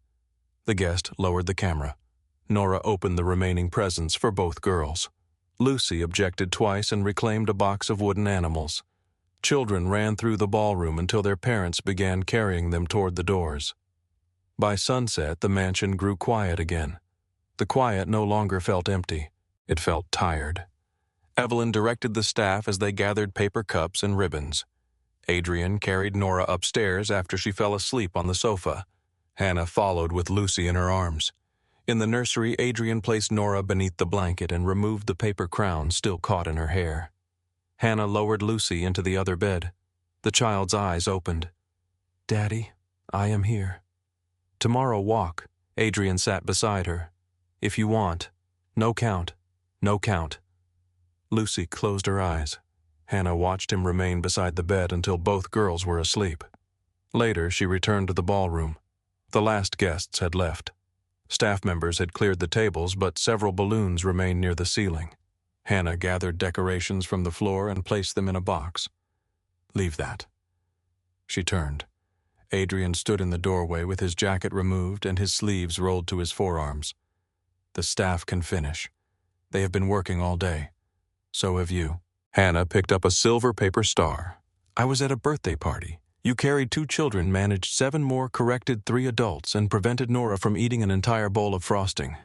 The guest lowered the camera. Nora opened the remaining presents for both girls. Lucy objected twice and reclaimed a box of wooden animals. Children ran through the ballroom until their parents began carrying them toward the doors. By sunset, the mansion grew quiet again. The quiet no longer felt empty. It felt tired. Evelyn directed the staff as they gathered paper cups and ribbons. Adrian carried Nora upstairs after she fell asleep on the sofa. Hannah followed with Lucy in her arms. In the nursery, Adrian placed Nora beneath the blanket and removed the paper crown still caught in her hair. Hannah lowered Lucy into the other bed. The child's eyes opened. "Daddy, I am here." "Tomorrow walk." Adrian sat beside her. "If you want. No count. No count." Lucy closed her eyes. Hannah watched him remain beside the bed until both girls were asleep. Later, she returned to the ballroom. The last guests had left. Staff members had cleared the tables, but several balloons remained near the ceiling. Hannah gathered decorations from the floor and placed them in a box. "Leave that." She turned. Adrian stood in the doorway with his jacket removed and his sleeves rolled to his forearms. "The staff can finish. They have been working all day. So have you." Hannah picked up a silver paper star. "I was at a birthday party. You carried 2 children, managed 7 more, corrected 3 adults, and prevented Nora from eating an entire bowl of frosting.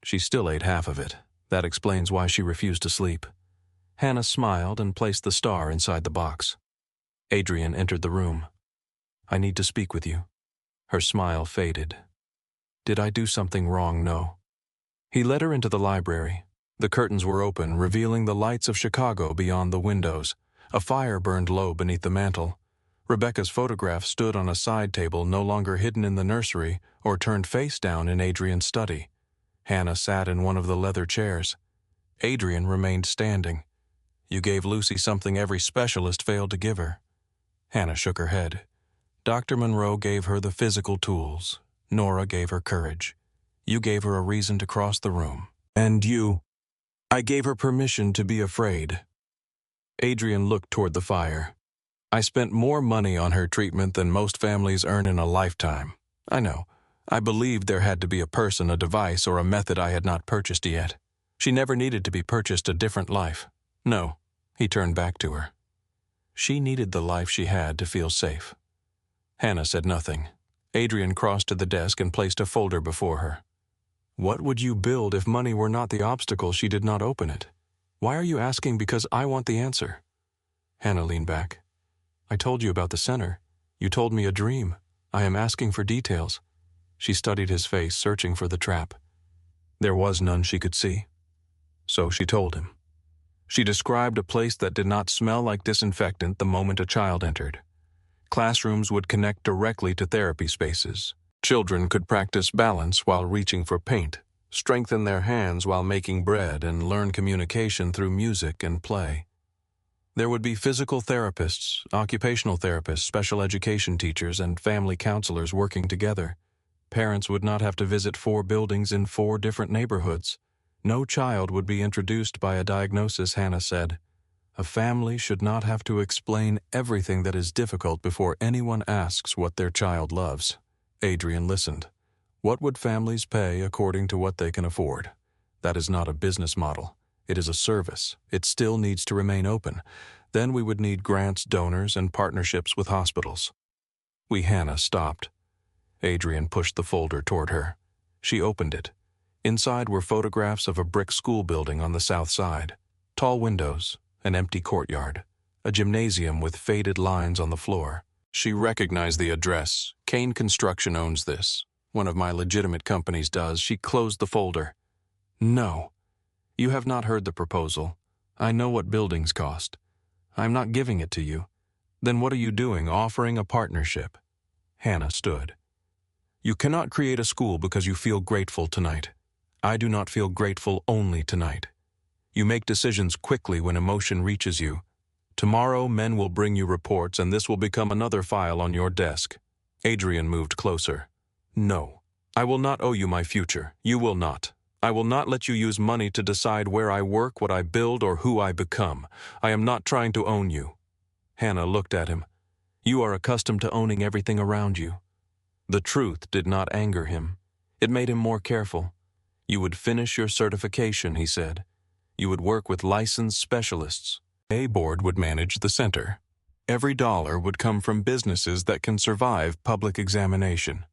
She still ate half of it. That explains why she refused to sleep." Hannah smiled and placed the star inside the box. Adrian entered the room. "I need to speak with you." Her smile faded. "Did I do something wrong? No." He led her into the library. The curtains were open, revealing the lights of Chicago beyond the windows. A fire burned low beneath the mantel. Rebecca's photograph stood on a side table no longer hidden in the nursery or turned face down in Adrian's study. Hannah sat in one of the leather chairs. Adrian remained standing. You gave Lucy something every specialist failed to give her. Hannah shook her head. Dr. Monroe gave her the physical tools. Nora gave her courage. You gave her a reason to cross the room. And you... I gave her permission to be afraid. Adrian looked toward the fire. I spent more money on her treatment than most families earn in a lifetime. I know. I believed there had to be a person, a device, or a method I had not purchased yet. She never needed to be purchased a different life. No, he turned back to her. She needed the life she had to feel safe. Hannah said nothing. Adrian crossed to the desk and placed a folder before her. What would you build if money were not the obstacle? She did not open it. Why are you asking? Because I want the answer. Hannah leaned back. I told you about the center. You told me a dream. I am asking for details. She studied his face, searching for the trap. There was none she could see. So she told him. She described a place that did not smell like disinfectant the moment a child entered. Classrooms would connect directly to therapy spaces. Children could practice balance while reaching for paint, strengthen their hands while making bread, and learn communication through music and play. There would be physical therapists, occupational therapists, special education teachers, and family counselors working together. Parents would not have to visit 4 buildings in 4 different neighborhoods. No child would be introduced by a diagnosis, Hannah said. A family should not have to explain everything that is difficult before anyone asks what their child loves. Adrian listened. What would families pay according to what they can afford? That is not a business model. It is a service. It still needs to remain open. Then we would need grants, donors, and partnerships with hospitals. Hannah stopped. Adrian pushed the folder toward her. She opened it. Inside were photographs of a brick school building on the south side. Tall windows, an empty courtyard, a gymnasium with faded lines on the floor. She recognized the address. Kane Construction owns this. One of my legitimate companies does. She closed the folder. No. You have not heard the proposal. I know what buildings cost. I'm not giving it to you. Then what are you doing, offering a partnership? Hannah stood. You cannot create a school because you feel grateful tonight. I do not feel grateful only tonight. You make decisions quickly when emotion reaches you. Tomorrow, men will bring you reports, and this will become another file on your desk. Adrian moved closer. No. I will not owe you my future. You will not. I will not let you use money to decide where I work, what I build, or who I become. I am not trying to own you. Hannah looked at him. You are accustomed to owning everything around you. The truth did not anger him. It made him more careful. You would finish your certification, he said. You would work with licensed specialists. A board would manage the center. Every dollar would come from businesses that can survive public examination.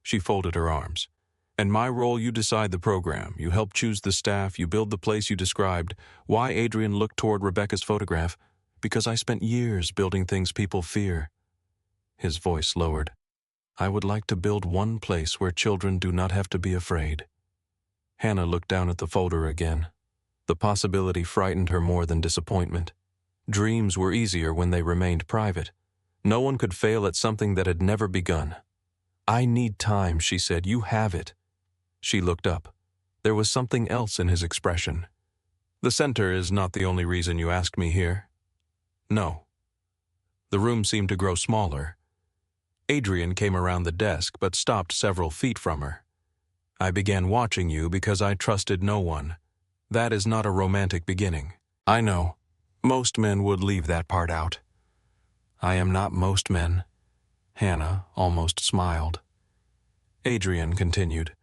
She folded her arms. And my role, you decide the program. You help choose the staff. You build the place you described. Why? Adrian looked toward Rebecca's photograph. Because I spent years building things people fear. His voice lowered. I would like to build one place where children do not have to be afraid. Hannah looked down at the folder again. The possibility frightened her more than disappointment. Dreams were easier when they remained private. No one could fail at something that had never begun. I need time, she said. You have it. She looked up. There was something else in his expression. The center is not the only reason you asked me here. No. The room seemed to grow smaller. Adrian came around the desk but stopped several feet from her. I began watching you because I trusted no one. That is not a romantic beginning. I know. Most men would leave that part out. I am not most men. Hannah almost smiled. Adrian continued.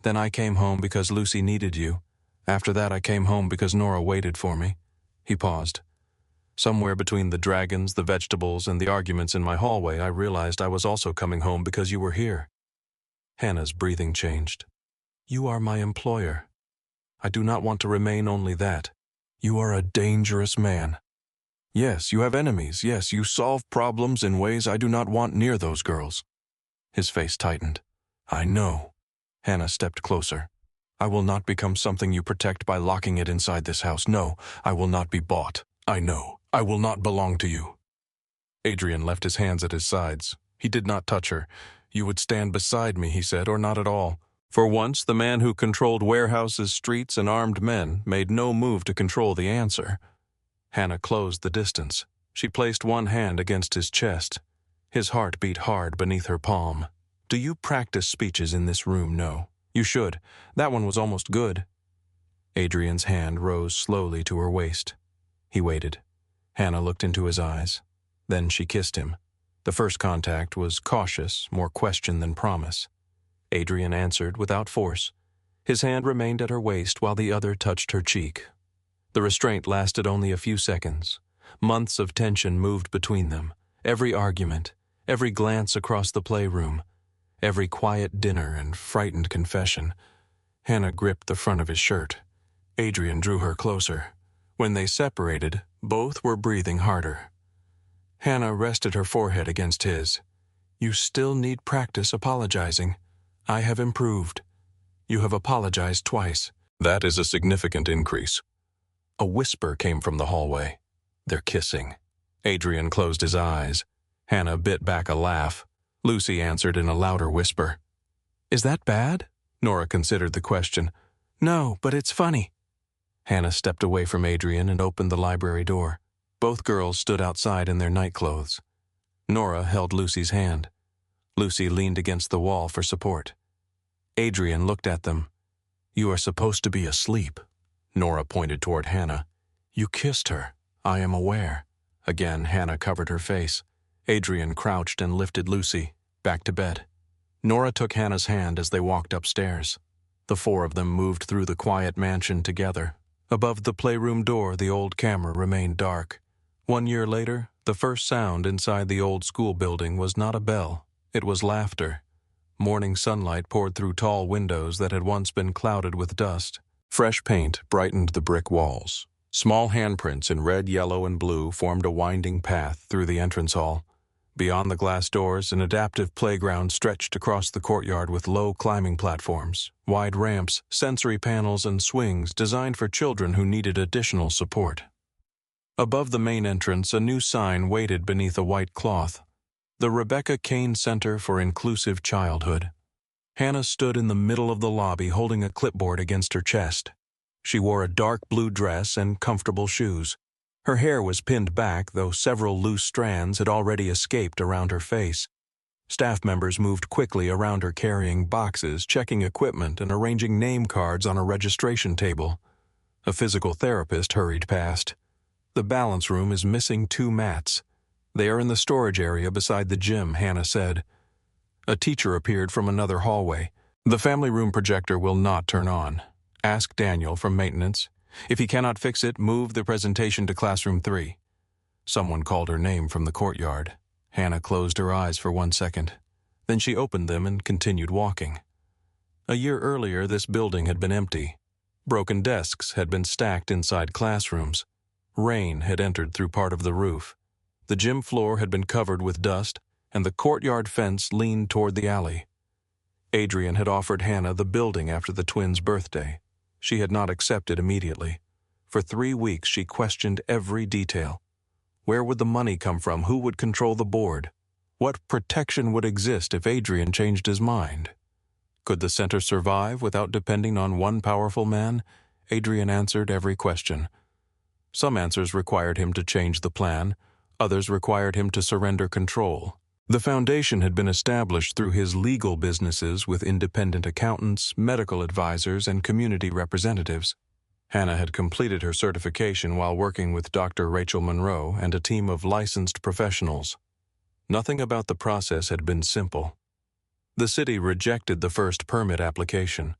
Then I came home because Lucy needed you. After that I came home because Nora waited for me. He paused. Somewhere between the dragons, the vegetables, and the arguments in my hallway, I realized I was also coming home because you were here. Hannah's breathing changed. You are my employer. I do not want to remain only that. You are a dangerous man. Yes, you have enemies. Yes, you solve problems in ways I do not want near those girls. His face tightened. I know. Hannah stepped closer. I will not become something you protect by locking it inside this house. No, I will not be bought. I know. I will not belong to you. Adrian left his hands at his sides. He did not touch her. You would stand beside me, he said, or not at all. For once, the man who controlled warehouses, streets, and armed men made no move to control the answer. Hannah closed the distance. She placed one hand against his chest. His heart beat hard beneath her palm. "Do you practice speeches in this room? No. You should. That one was almost good." Adrian's hand rose slowly to her waist. He waited. Hannah looked into his eyes. Then she kissed him. The first contact was cautious, more question than promise. Adrian answered without force. His hand remained at her waist while the other touched her cheek. The restraint lasted only a few seconds. Months of tension moved between them. Every argument, every glance across the playroom, every quiet dinner and frightened confession. Hannah gripped the front of his shirt. Adrian drew her closer. When they separated, both were breathing harder. Hannah rested her forehead against his. "You still need practice apologizing. I have improved. You have apologized twice." "That is a significant increase." A whisper came from the hallway. "They're kissing." Adrian closed his eyes. Hannah bit back a laugh. Lucy answered in a louder whisper. "Is that bad?" Nora considered the question. "No, but it's funny." Hannah stepped away from Adrian and opened the library door. Both girls stood outside in their nightclothes. Nora held Lucy's hand. Lucy leaned against the wall for support. Adrian looked at them. "You are supposed to be asleep." Nora pointed toward Hannah. "You kissed her. I am aware." Again, Hannah covered her face. Adrian crouched and lifted Lucy. Back to bed. Nora took Hannah's hand as they walked upstairs. The four of them moved through the quiet mansion together. Above the playroom door, the old camera remained dark. 1 year later, the first sound inside the old school building was not a bell. It was laughter. Morning sunlight poured through tall windows that had once been clouded with dust. Fresh paint brightened the brick walls. Small handprints in red, yellow, and blue formed a winding path through the entrance hall. Beyond the glass doors, an adaptive playground stretched across the courtyard with low climbing platforms, wide ramps, sensory panels, and swings designed for children who needed additional support. Above the main entrance, a new sign waited beneath a white cloth. The Adrian Kane Center for Inclusive Childhood. Hannah stood in the middle of the lobby holding a clipboard against her chest. She wore a dark blue dress and comfortable shoes. Her hair was pinned back, though several loose strands had already escaped around her face. Staff members moved quickly around her carrying boxes, checking equipment, and arranging name cards on a registration table. A physical therapist hurried past. "The balance room is missing 2 mats. They are in the storage area beside the gym," Hannah said. A teacher appeared from another hallway. "The family room projector will not turn on. Ask Daniel from maintenance. If he cannot fix it, move the presentation to classroom 3. Someone called her name from the courtyard. Hannah closed her eyes for 1 second. Then she opened them and continued walking. A year earlier, this building had been empty. Broken desks had been stacked inside classrooms. Rain had entered through part of the roof. The gym floor had been covered with dust, and the courtyard fence leaned toward the alley. Adrian had offered Hannah the building after the twins' birthday. She had not accepted immediately. For 3 weeks she questioned every detail. Where would the money come from? Who would control the board? What protection would exist if Adrian changed his mind? Could the center survive without depending on one powerful man? Adrian answered every question. Some answers required him to change the plan. Others required him to surrender control. The foundation had been established through his legal businesses with independent accountants, medical advisors, and community representatives. Hannah had completed her certification while working with Dr. Rachel Monroe and a team of licensed professionals. Nothing about the process had been simple. The city rejected the first permit application.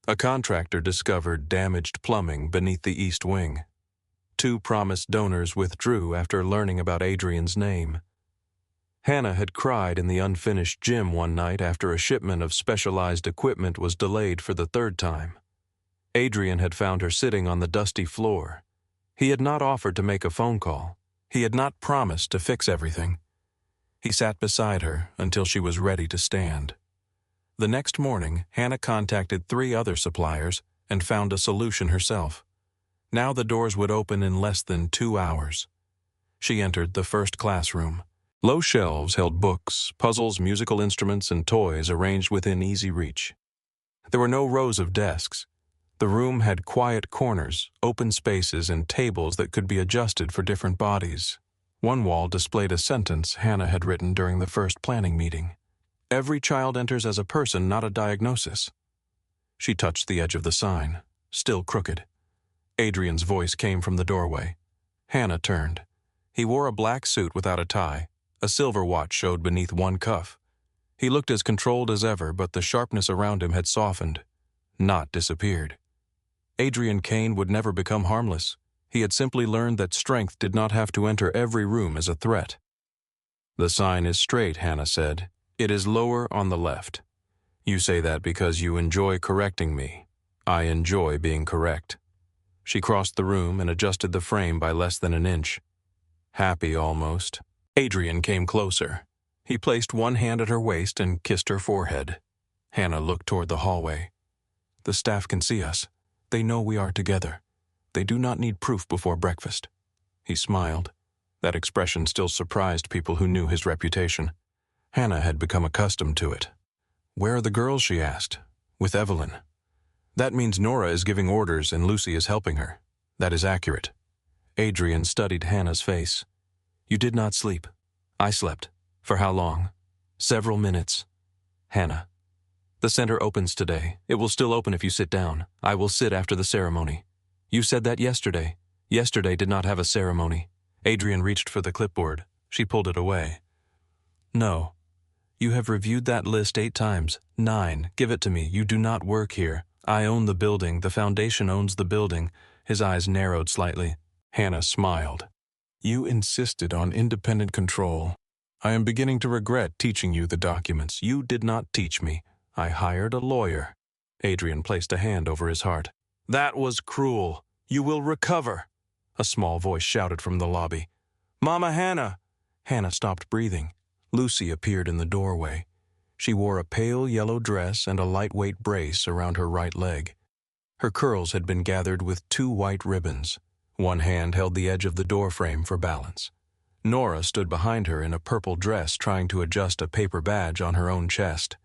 A contractor discovered damaged plumbing beneath the east wing. 2 promised donors withdrew after learning about Adrian's name. Hannah had cried in the unfinished gym one night after a shipment of specialized equipment was delayed for the 3rd time. Adrian had found her sitting on the dusty floor. He had not offered to make a phone call. He had not promised to fix everything. He sat beside her until she was ready to stand. The next morning, Hannah contacted 3 other suppliers and found a solution herself. Now the doors would open in less than 2 hours. She entered the first classroom. Low shelves held books, puzzles, musical instruments, and toys arranged within easy reach. There were no rows of desks. The room had quiet corners, open spaces, and tables that could be adjusted for different bodies. One wall displayed a sentence Hannah had written during the first planning meeting. "Every child enters as a person, not a diagnosis." She touched the edge of the sign, still crooked. Adrian's voice came from the doorway. Hannah turned. He wore a black suit without a tie. A silver watch showed beneath one cuff. He looked as controlled as ever, but the sharpness around him had softened, not disappeared. Adrian Kane would never become harmless. He had simply learned that strength did not have to enter every room as a threat. "The sign is straight," Hannah said. "It is lower on the left. You say that because you enjoy correcting me. I enjoy being correct." She crossed the room and adjusted the frame by less than an inch. Happy almost. Adrian came closer. He placed one hand at her waist and kissed her forehead. Hannah looked toward the hallway. "The staff can see us. They know we are together. They do not need proof before breakfast." He smiled. That expression still surprised people who knew his reputation. Hannah had become accustomed to it. "Where are the girls?" she asked. "With Evelyn." "That means Nora is giving orders and Lucy is helping her." "That is accurate." Adrian studied Hannah's face. "You did not sleep." "I slept." "For how long?" "Several minutes." "Hannah, the center opens today. It will still open if you sit down. I will sit after the ceremony." "You said that yesterday." "Yesterday did not have a ceremony." Adrian reached for the clipboard. She pulled it away. "No. You have reviewed that list 8 times. 9. Give it to me. You do not work here. I own the building. The foundation owns the building." His eyes narrowed slightly. Hannah smiled. "You insisted on independent control. I am beginning to regret teaching you the documents. You did not teach me. I hired a lawyer." Adrian placed a hand over his heart. "That was cruel. You will recover." A small voice shouted from the lobby. "Mama Hannah!" Hannah stopped breathing. Lucy appeared in the doorway. She wore a pale yellow dress and a lightweight brace around her right leg. Her curls had been gathered with 2 white ribbons. One hand held the edge of the doorframe for balance. Nora stood behind her in a purple dress trying to adjust a paper badge on her own chest.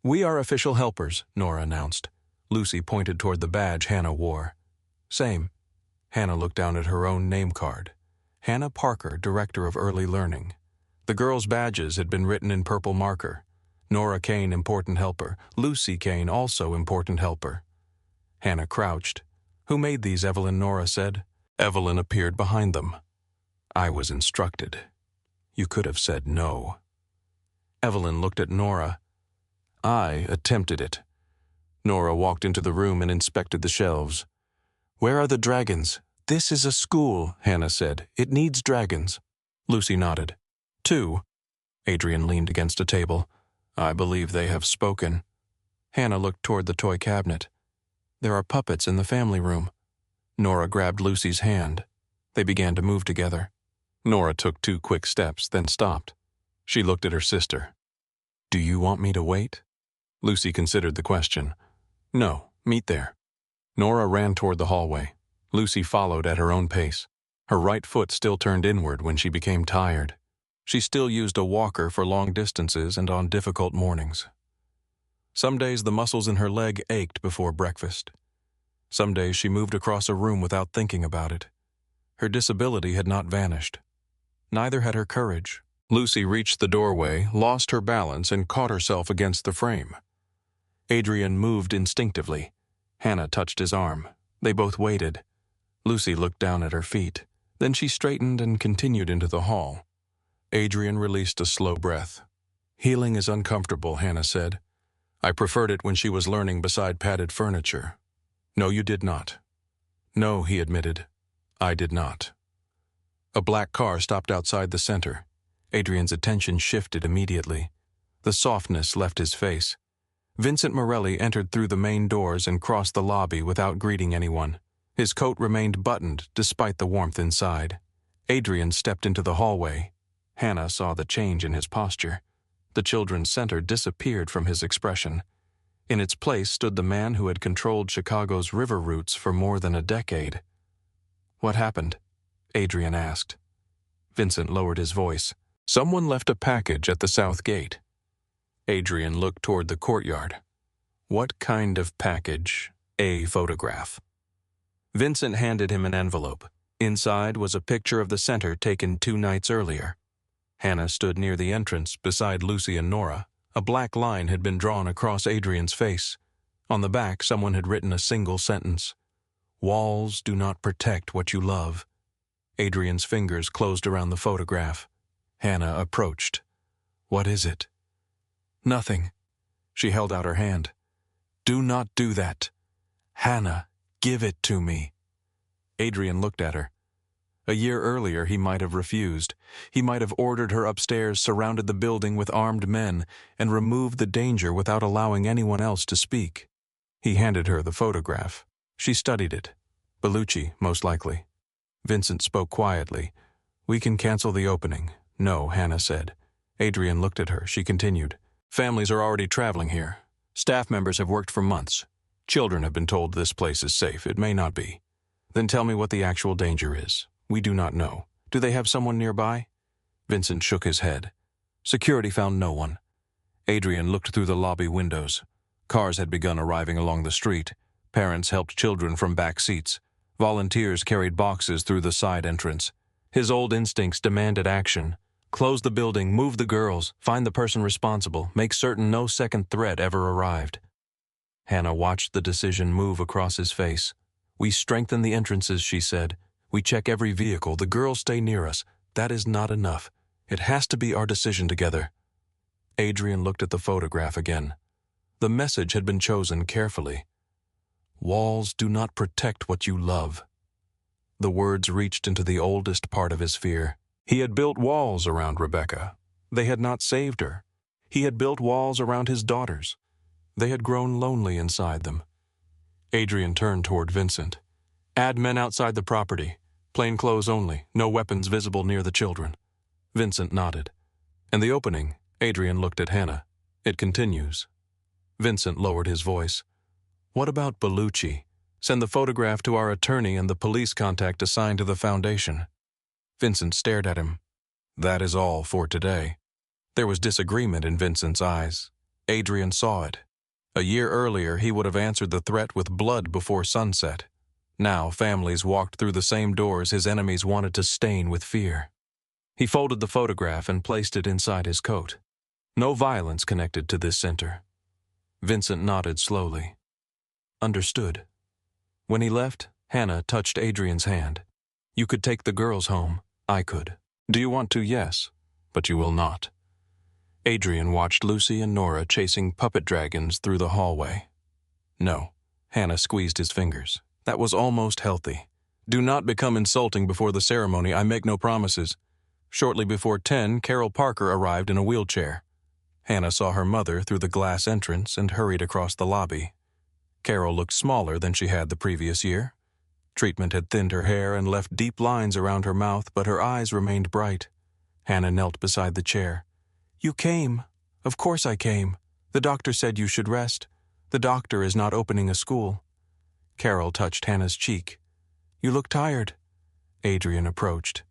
"We are official helpers," Nora announced. Lucy pointed toward the badge Hannah wore. "Same." Hannah looked down at her own name card. Hannah Parker, Director of Early Learning. The girls' badges had been written in purple marker. Nora Kane, Important Helper. Lucy Kane, also Important Helper. Hannah crouched. "Who made these?" Nora said. Evelyn appeared behind them. "I was instructed." "You could have said no." Evelyn looked at Nora. "I attempted it." Nora walked into the room and inspected the shelves. "Where are the dragons?" "This is a school," Hannah said. "It needs dragons." Lucy nodded. 2. Adrian leaned against a table. "I believe they have spoken." Hannah looked toward the toy cabinet. "There are puppets in the family room." Nora grabbed Lucy's hand. They began to move together. Nora took 2 quick steps, then stopped. She looked at her sister. "Do you want me to wait?" Lucy considered the question. "No, meet there." Nora ran toward the hallway. Lucy followed at her own pace. Her right foot still turned inward when she became tired. She still used a walker for long distances and on difficult mornings. Some days the muscles in her leg ached before breakfast. Some days she moved across a room without thinking about it. Her disability had not vanished. Neither had her courage. Lucy reached the doorway, lost her balance, and caught herself against the frame. Adrian moved instinctively. Hannah touched his arm. They both waited. Lucy looked down at her feet. Then she straightened and continued into the hall. Adrian released a slow breath. "Healing is uncomfortable," Hannah said. "I preferred it when she was learning beside padded furniture." "No, you did not." "No," he admitted. "I did not." A black car stopped outside the center. Adrian's attention shifted immediately. The softness left his face. Vincent Morelli entered through the main doors and crossed the lobby without greeting anyone. His coat remained buttoned despite the warmth inside. Adrian stepped into the hallway. Hannah saw the change in his posture. The children's center disappeared from his expression. In its place stood the man who had controlled Chicago's river routes for more than a decade. "What happened?" Adrian asked. Vincent lowered his voice. "Someone left a package at the south gate." Adrian looked toward the courtyard. What kind of package? A photograph. Vincent handed him an envelope. Inside was a picture of the center taken 2 nights earlier. Hannah stood near the entrance, beside Lucy and Nora. A black line had been drawn across Adrian's face. On the back, someone had written a single sentence. "Walls do not protect what you love." Adrian's fingers closed around the photograph. Hannah approached. "What is it?" "Nothing." She held out her hand. "Do not do that. Hannah, give it to me." Adrian looked at her. A year earlier, he might have refused. He might have ordered her upstairs, surrounded the building with armed men, and removed the danger without allowing anyone else to speak. He handed her the photograph. She studied it. Bellucci, most likely. Vincent spoke quietly. "We can cancel the opening." "No," Hannah said. Adrian looked at her. She continued. "Families are already traveling here. Staff members have worked for months. Children have been told this place is safe. It may not be. Then tell me what the actual danger is. We do not know. Do they have someone nearby?" Vincent shook his head. Security found no one. Adrian looked through the lobby windows. Cars had begun arriving along the street. Parents helped children from back seats. Volunteers carried boxes through the side entrance. His old instincts demanded action. Close the building, move the girls, find the person responsible, make certain no second threat ever arrived. Hannah watched the decision move across his face. "We strengthen the entrances," she said. "We check every vehicle. The girls stay near us. That is not enough. It has to be our decision together." Adrian looked at the photograph again. The message had been chosen carefully. "Walls do not protect what you love." The words reached into the oldest part of his fear. He had built walls around Rebecca. They had not saved her. He had built walls around his daughters. They had grown lonely inside them. Adrian turned toward Vincent. "Add men outside the property. Plain clothes only. No weapons visible near the children." Vincent nodded. "And the opening?" Adrian looked at Hannah. "It continues." Vincent lowered his voice. "What about Bellucci? Send the photograph to our attorney and the police contact assigned to the foundation." Vincent stared at him. "That is all for today." There was disagreement in Vincent's eyes. Adrian saw it. A year earlier, he would have answered the threat with blood before sunset. Now, families walked through the same doors his enemies wanted to stain with fear. He folded the photograph and placed it inside his coat. No violence connected to this center. Vincent nodded slowly. "Understood." When he left, Hannah touched Adrian's hand. "You could take the girls home. I could. Do you want to? Yes. But you will not." Adrian watched Lucy and Nora chasing puppet dragons through the hallway. "No." Hannah squeezed his fingers. "That was almost healthy. Do not become insulting before the ceremony. I make no promises." Shortly before 10, Carol Parker arrived in a wheelchair. Hannah saw her mother through the glass entrance and hurried across the lobby. Carol looked smaller than she had the previous year. Treatment had thinned her hair and left deep lines around her mouth, but her eyes remained bright. Hannah knelt beside the chair. "You came. Of course I came. The doctor said you should rest. The doctor is not opening a school." Carol touched Hannah's cheek. "You look tired." Adrian approached.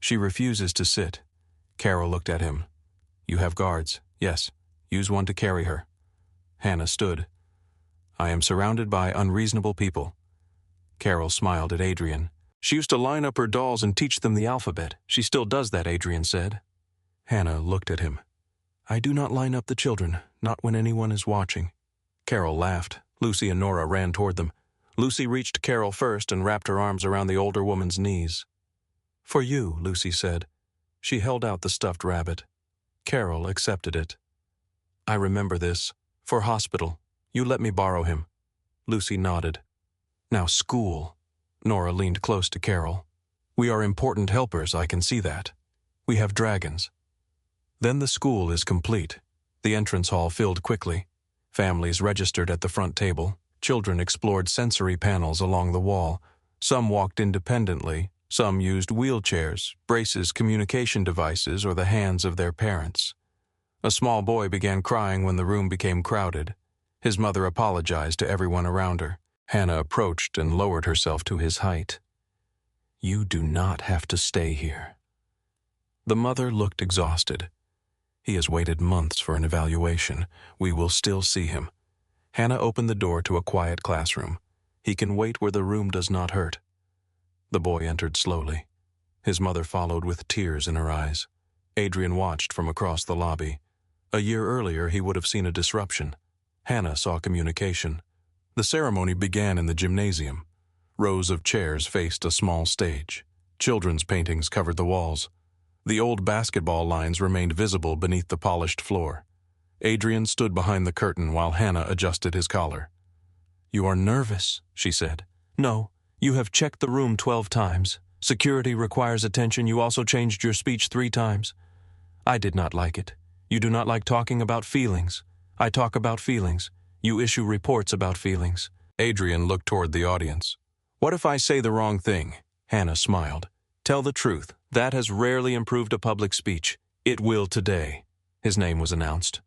"She refuses to sit." Carol looked at him. "You have guards." "Yes. Use one to carry her." Hannah stood. "I am surrounded by unreasonable people." Carol smiled at Adrian. "She used to line up her dolls and teach them the alphabet. She still does that," Adrian said. Hannah looked at him. "I do not line up the children, not when anyone is watching." Carol laughed. Lucy and Nora ran toward them. Lucy reached Carol first and wrapped her arms around the older woman's knees. "For you," Lucy said. She held out the stuffed rabbit. Carol accepted it. "I remember this. For hospital. You let me borrow him." Lucy nodded. "Now school." Nora leaned close to Carol. "We are important helpers, I can see that. We have dragons." Then the school is complete. The entrance hall filled quickly. Families registered at the front table. Children explored sensory panels along the wall. Some walked independently. Some used wheelchairs, braces, communication devices, or the hands of their parents. A small boy began crying when the room became crowded. His mother apologized to everyone around her. Hannah approached and lowered herself to his height. "You do not have to stay here." The mother looked exhausted. "He has waited months for an evaluation. We will still see him." Hannah opened the door to a quiet classroom. He can wait where the room does not hurt. The boy entered slowly. His mother followed with tears in her eyes. Adrian watched from across the lobby. A year earlier, he would have seen a disruption. Hannah saw communication. The ceremony began in the gymnasium. Rows of chairs faced a small stage. Children's paintings covered the walls. The old basketball lines remained visible beneath the polished floor. Adrian stood behind the curtain while Hannah adjusted his collar. "You are nervous," she said. "No, you have checked the room 12 times. Security requires attention. You also changed your speech 3 times. I did not like it. You do not like talking about feelings. I talk about feelings. You issue reports about feelings." Adrian looked toward the audience. "What if I say the wrong thing?" Hannah smiled. "Tell the truth. That has rarely improved a public speech. It will today." His name was announced.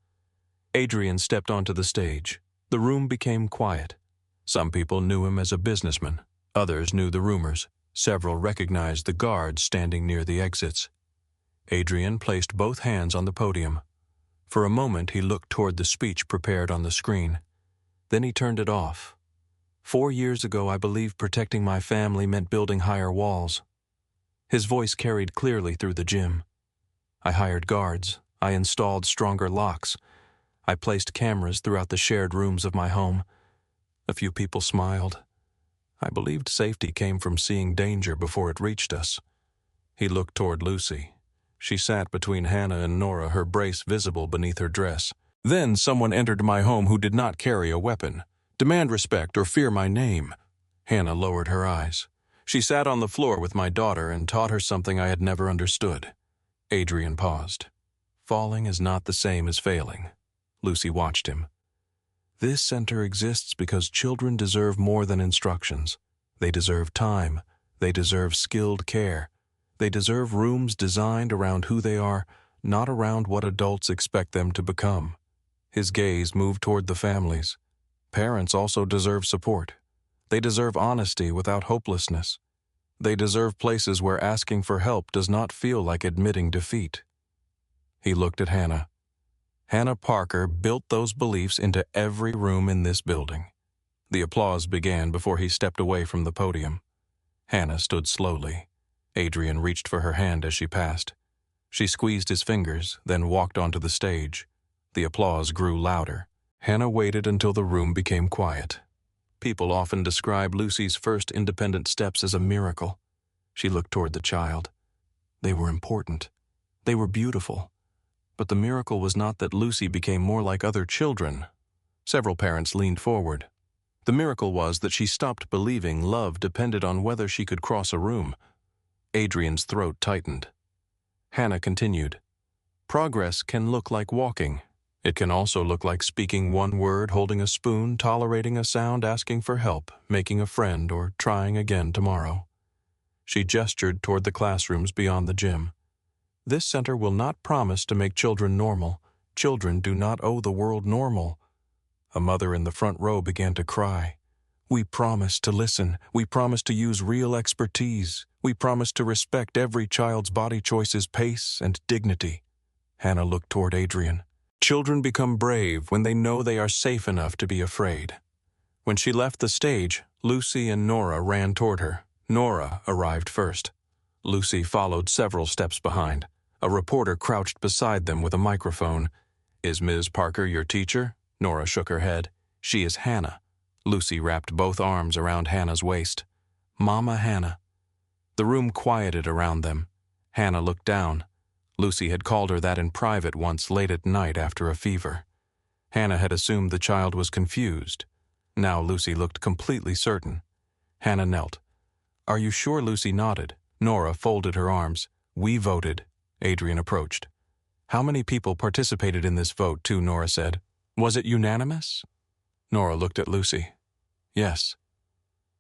Adrian stepped onto the stage. The room became quiet. Some people knew him as a businessman. Others knew the rumors. Several recognized the guards standing near the exits. Adrian placed both hands on the podium. For a moment he looked toward the speech prepared on the screen. Then he turned it off. 4 years ago, I believed protecting my family meant building higher walls. His voice carried clearly through the gym. I hired guards. I installed stronger locks. I placed cameras throughout the shared rooms of my home. A few people smiled. I believed safety came from seeing danger before it reached us. He looked toward Lucy. She sat between Hannah and Nora, her brace visible beneath her dress. "Then someone entered my home who did not carry a weapon, demand respect, or fear my name." Hannah lowered her eyes. "She sat on the floor with my daughter and taught her something I had never understood." Adrian paused. "Falling is not the same as failing." Lucy watched him. "This center exists because children deserve more than instructions. They deserve time. They deserve skilled care. They deserve rooms designed around who they are, not around what adults expect them to become." His gaze moved toward the families. Parents also deserve support. They deserve honesty without hopelessness. They deserve places where asking for help does not feel like admitting defeat. He looked at Hannah. Hannah Parker built those beliefs into every room in this building. The applause began before he stepped away from the podium. Hannah stood slowly. Adrian reached for her hand as she passed. She squeezed his fingers, then walked onto the stage. The applause grew louder. Hannah waited until the room became quiet. People often describe Lucy's first independent steps as a miracle. She looked toward the child. They were important. They were beautiful. But the miracle was not that Lucy became more like other children. Several parents leaned forward. The miracle was that she stopped believing love depended on whether she could cross a room. Adrian's throat tightened. Hannah continued. "Progress can look like walking. It can also look like speaking one word, holding a spoon, tolerating a sound, asking for help, making a friend, or trying again tomorrow." She gestured toward the classrooms beyond the gym. "This center will not promise to make children normal. Children do not owe the world normal." A mother in the front row began to cry. "We promise to listen. We promise to use real expertise. We promise to respect every child's body choices, pace, and dignity." Hannah looked toward Adrian. Children become brave when they know they are safe enough to be afraid. When she left the stage, Lucy and Nora ran toward her. Nora arrived first. Lucy followed several steps behind. A reporter crouched beside them with a microphone. "Is Ms. Parker your teacher?" Nora shook her head. "She is Hannah." Lucy wrapped both arms around Hannah's waist. "Mama Hannah." The room quieted around them. Hannah looked down. Lucy had called her that in private once late at night after a fever. Hannah had assumed the child was confused. Now Lucy looked completely certain. Hannah knelt. "Are you sure?" Lucy nodded. Nora folded her arms. "We voted." Adrian approached. "How many people participated in this vote, too?" Nora said. "Was it unanimous?" Nora looked at Lucy. "Yes."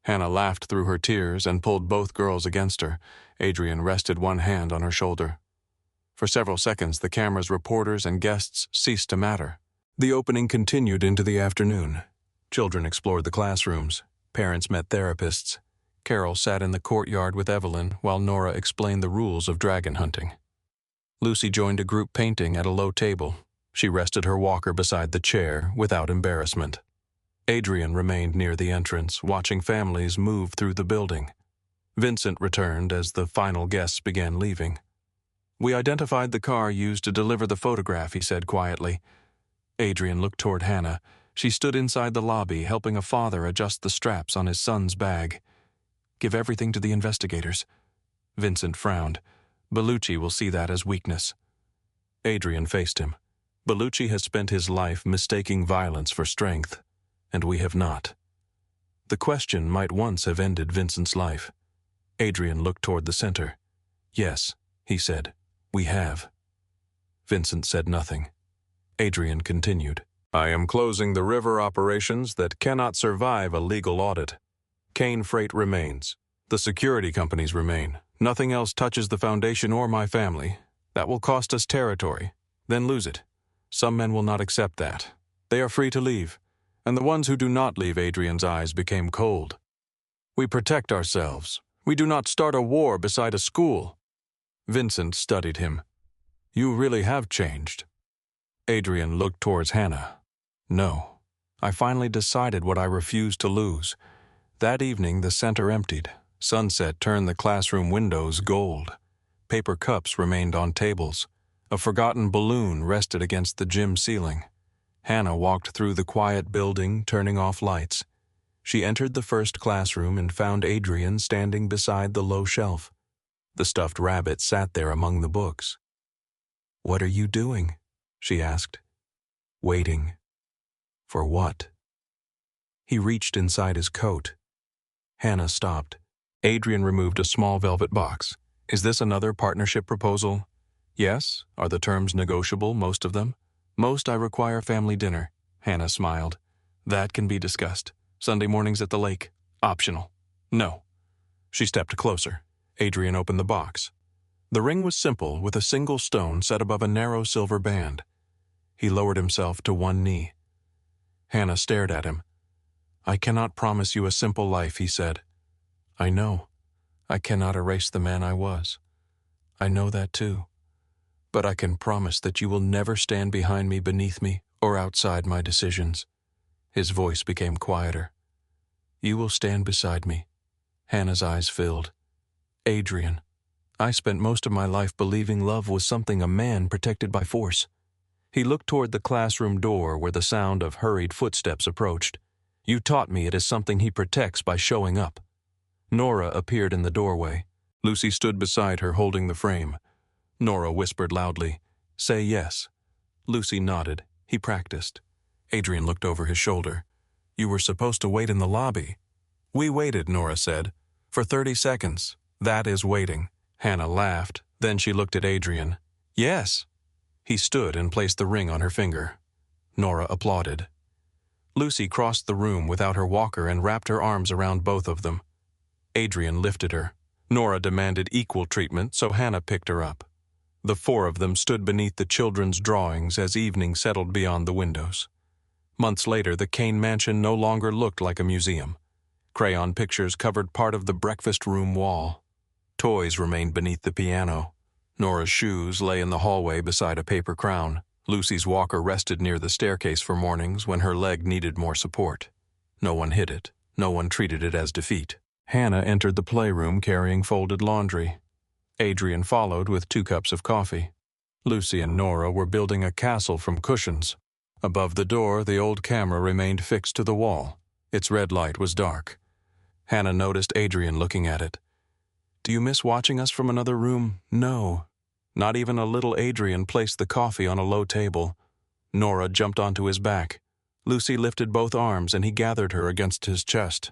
Hannah laughed through her tears and pulled both girls against her. Adrian rested one hand on her shoulder. For several seconds, the camera's reporters and guests ceased to matter. The opening continued into the afternoon. Children explored the classrooms. Parents met therapists. Carol sat in the courtyard with Evelyn while Nora explained the rules of dragon hunting. Lucy joined a group painting at a low table. She rested her walker beside the chair without embarrassment. Adrian remained near the entrance, watching families move through the building. Vincent returned as the final guests began leaving. "We identified the car used to deliver the photograph," he said quietly. Adrian looked toward Hannah. She stood inside the lobby, helping a father adjust the straps on his son's bag. "Give everything to the investigators." Vincent frowned. "Bellucci will see that as weakness." Adrian faced him. "Bellucci has spent his life mistaking violence for strength, and we have not." The question might once have ended Vincent's life. Adrian looked toward the center. "Yes," he said, "we have." Vincent said nothing. Adrian continued. "I am closing the river operations that cannot survive a legal audit. Kane Freight remains. The security companies remain. Nothing else touches the foundation or my family. That will cost us territory, then lose it. Some men will not accept that. They are free to leave. And the ones who do not leave," Adrian's eyes became cold. "We protect ourselves. We do not start a war beside a school." Vincent studied him. "You really have changed." Adrian looked towards Hannah. "No. I finally decided what I refused to lose." That evening the center emptied. Sunset turned the classroom windows gold. Paper cups remained on tables. A forgotten balloon rested against the gym ceiling. Hannah walked through the quiet building, turning off lights. She entered the first classroom and found Adrian standing beside the low shelf. The stuffed rabbit sat there among the books. "What are you doing?" she asked. "Waiting." "For what?" He reached inside his coat. Hannah stopped. Adrian removed a small velvet box. "Is this another partnership proposal?" "Yes." "Are the terms negotiable, most of them?" "Most I require family dinner." Hannah smiled. "That can be discussed. Sunday mornings at the lake. Optional." "No." She stepped closer. Adrian opened the box. The ring was simple, with a single stone set above a narrow silver band. He lowered himself to one knee. Hannah stared at him. "I cannot promise you a simple life," he said. "I know. I cannot erase the man I was. I know that too. But I can promise that you will never stand behind me, beneath me, or outside my decisions." His voice became quieter. "You will stand beside me." Hannah's eyes filled. "Adrian, I spent most of my life believing love was something a man protected by force." He looked toward the classroom door where the sound of hurried footsteps approached. "You taught me it is something he protects by showing up." Nora appeared in the doorway. Lucy stood beside her holding the frame. Nora whispered loudly, "Say yes." Lucy nodded. He practiced. Adrian looked over his shoulder. "You were supposed to wait in the lobby." "We waited," Nora said. "For 30 seconds. That is waiting." Hannah laughed. Then she looked at Adrian. "Yes." He stood and placed the ring on her finger. Nora applauded. Lucy crossed the room without her walker and wrapped her arms around both of them. Adrian lifted her. Nora demanded equal treatment, so Hannah picked her up. The four of them stood beneath the children's drawings as evening settled beyond the windows. Months later, the Kane mansion no longer looked like a museum. Crayon pictures covered part of the breakfast room wall. Toys remained beneath the piano. Nora's shoes lay in the hallway beside a paper crown. Lucy's walker rested near the staircase for mornings when her leg needed more support. No one hid it. No one treated it as defeat. Hannah entered the playroom carrying folded laundry. Adrian followed with 2 cups of coffee. Lucy and Nora were building a castle from cushions. Above the door, the old camera remained fixed to the wall. Its red light was dark. Hannah noticed Adrian looking at it. "Do you miss watching us from another room?" "No." Not even a little Adrian placed the coffee on a low table. Nora jumped onto his back. Lucy lifted both arms and he gathered her against his chest.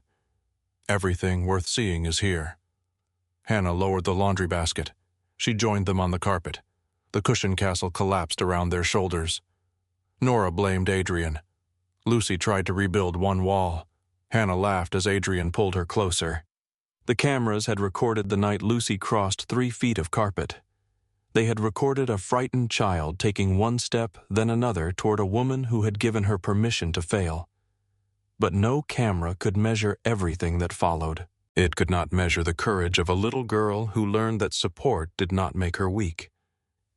"Everything worth seeing is here." Hannah lowered the laundry basket. She joined them on the carpet. The cushion castle collapsed around their shoulders. Nora blamed Adrian. Lucy tried to rebuild one wall. Hannah laughed as Adrian pulled her closer. The cameras had recorded the night Lucy crossed 3 feet of carpet. They had recorded a frightened child taking one step, then another, toward a woman who had given her permission to fail. But no camera could measure everything that followed. It could not measure the courage of a little girl who learned that support did not make her weak.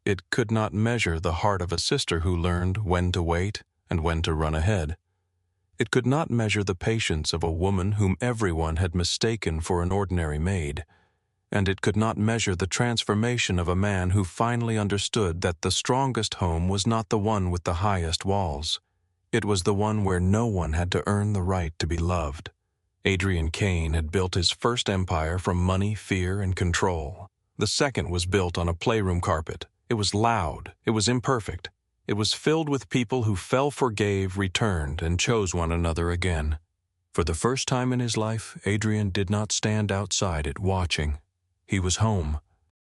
It could not measure the heart of a sister who learned when to wait and when to run ahead. It could not measure the patience of a woman whom everyone had mistaken for an ordinary maid, and it could not measure the transformation of a man who finally understood that the strongest home was not the one with the highest walls. It was the one where no one had to earn the right to be loved. Adrian Kane had built his first empire from money, fear, and control. The second was built on a playroom carpet. It was loud. It was imperfect. It was filled with people who fell, forgave, returned, and chose one another again. For the first time in his life, Adrian did not stand outside it watching. He was home.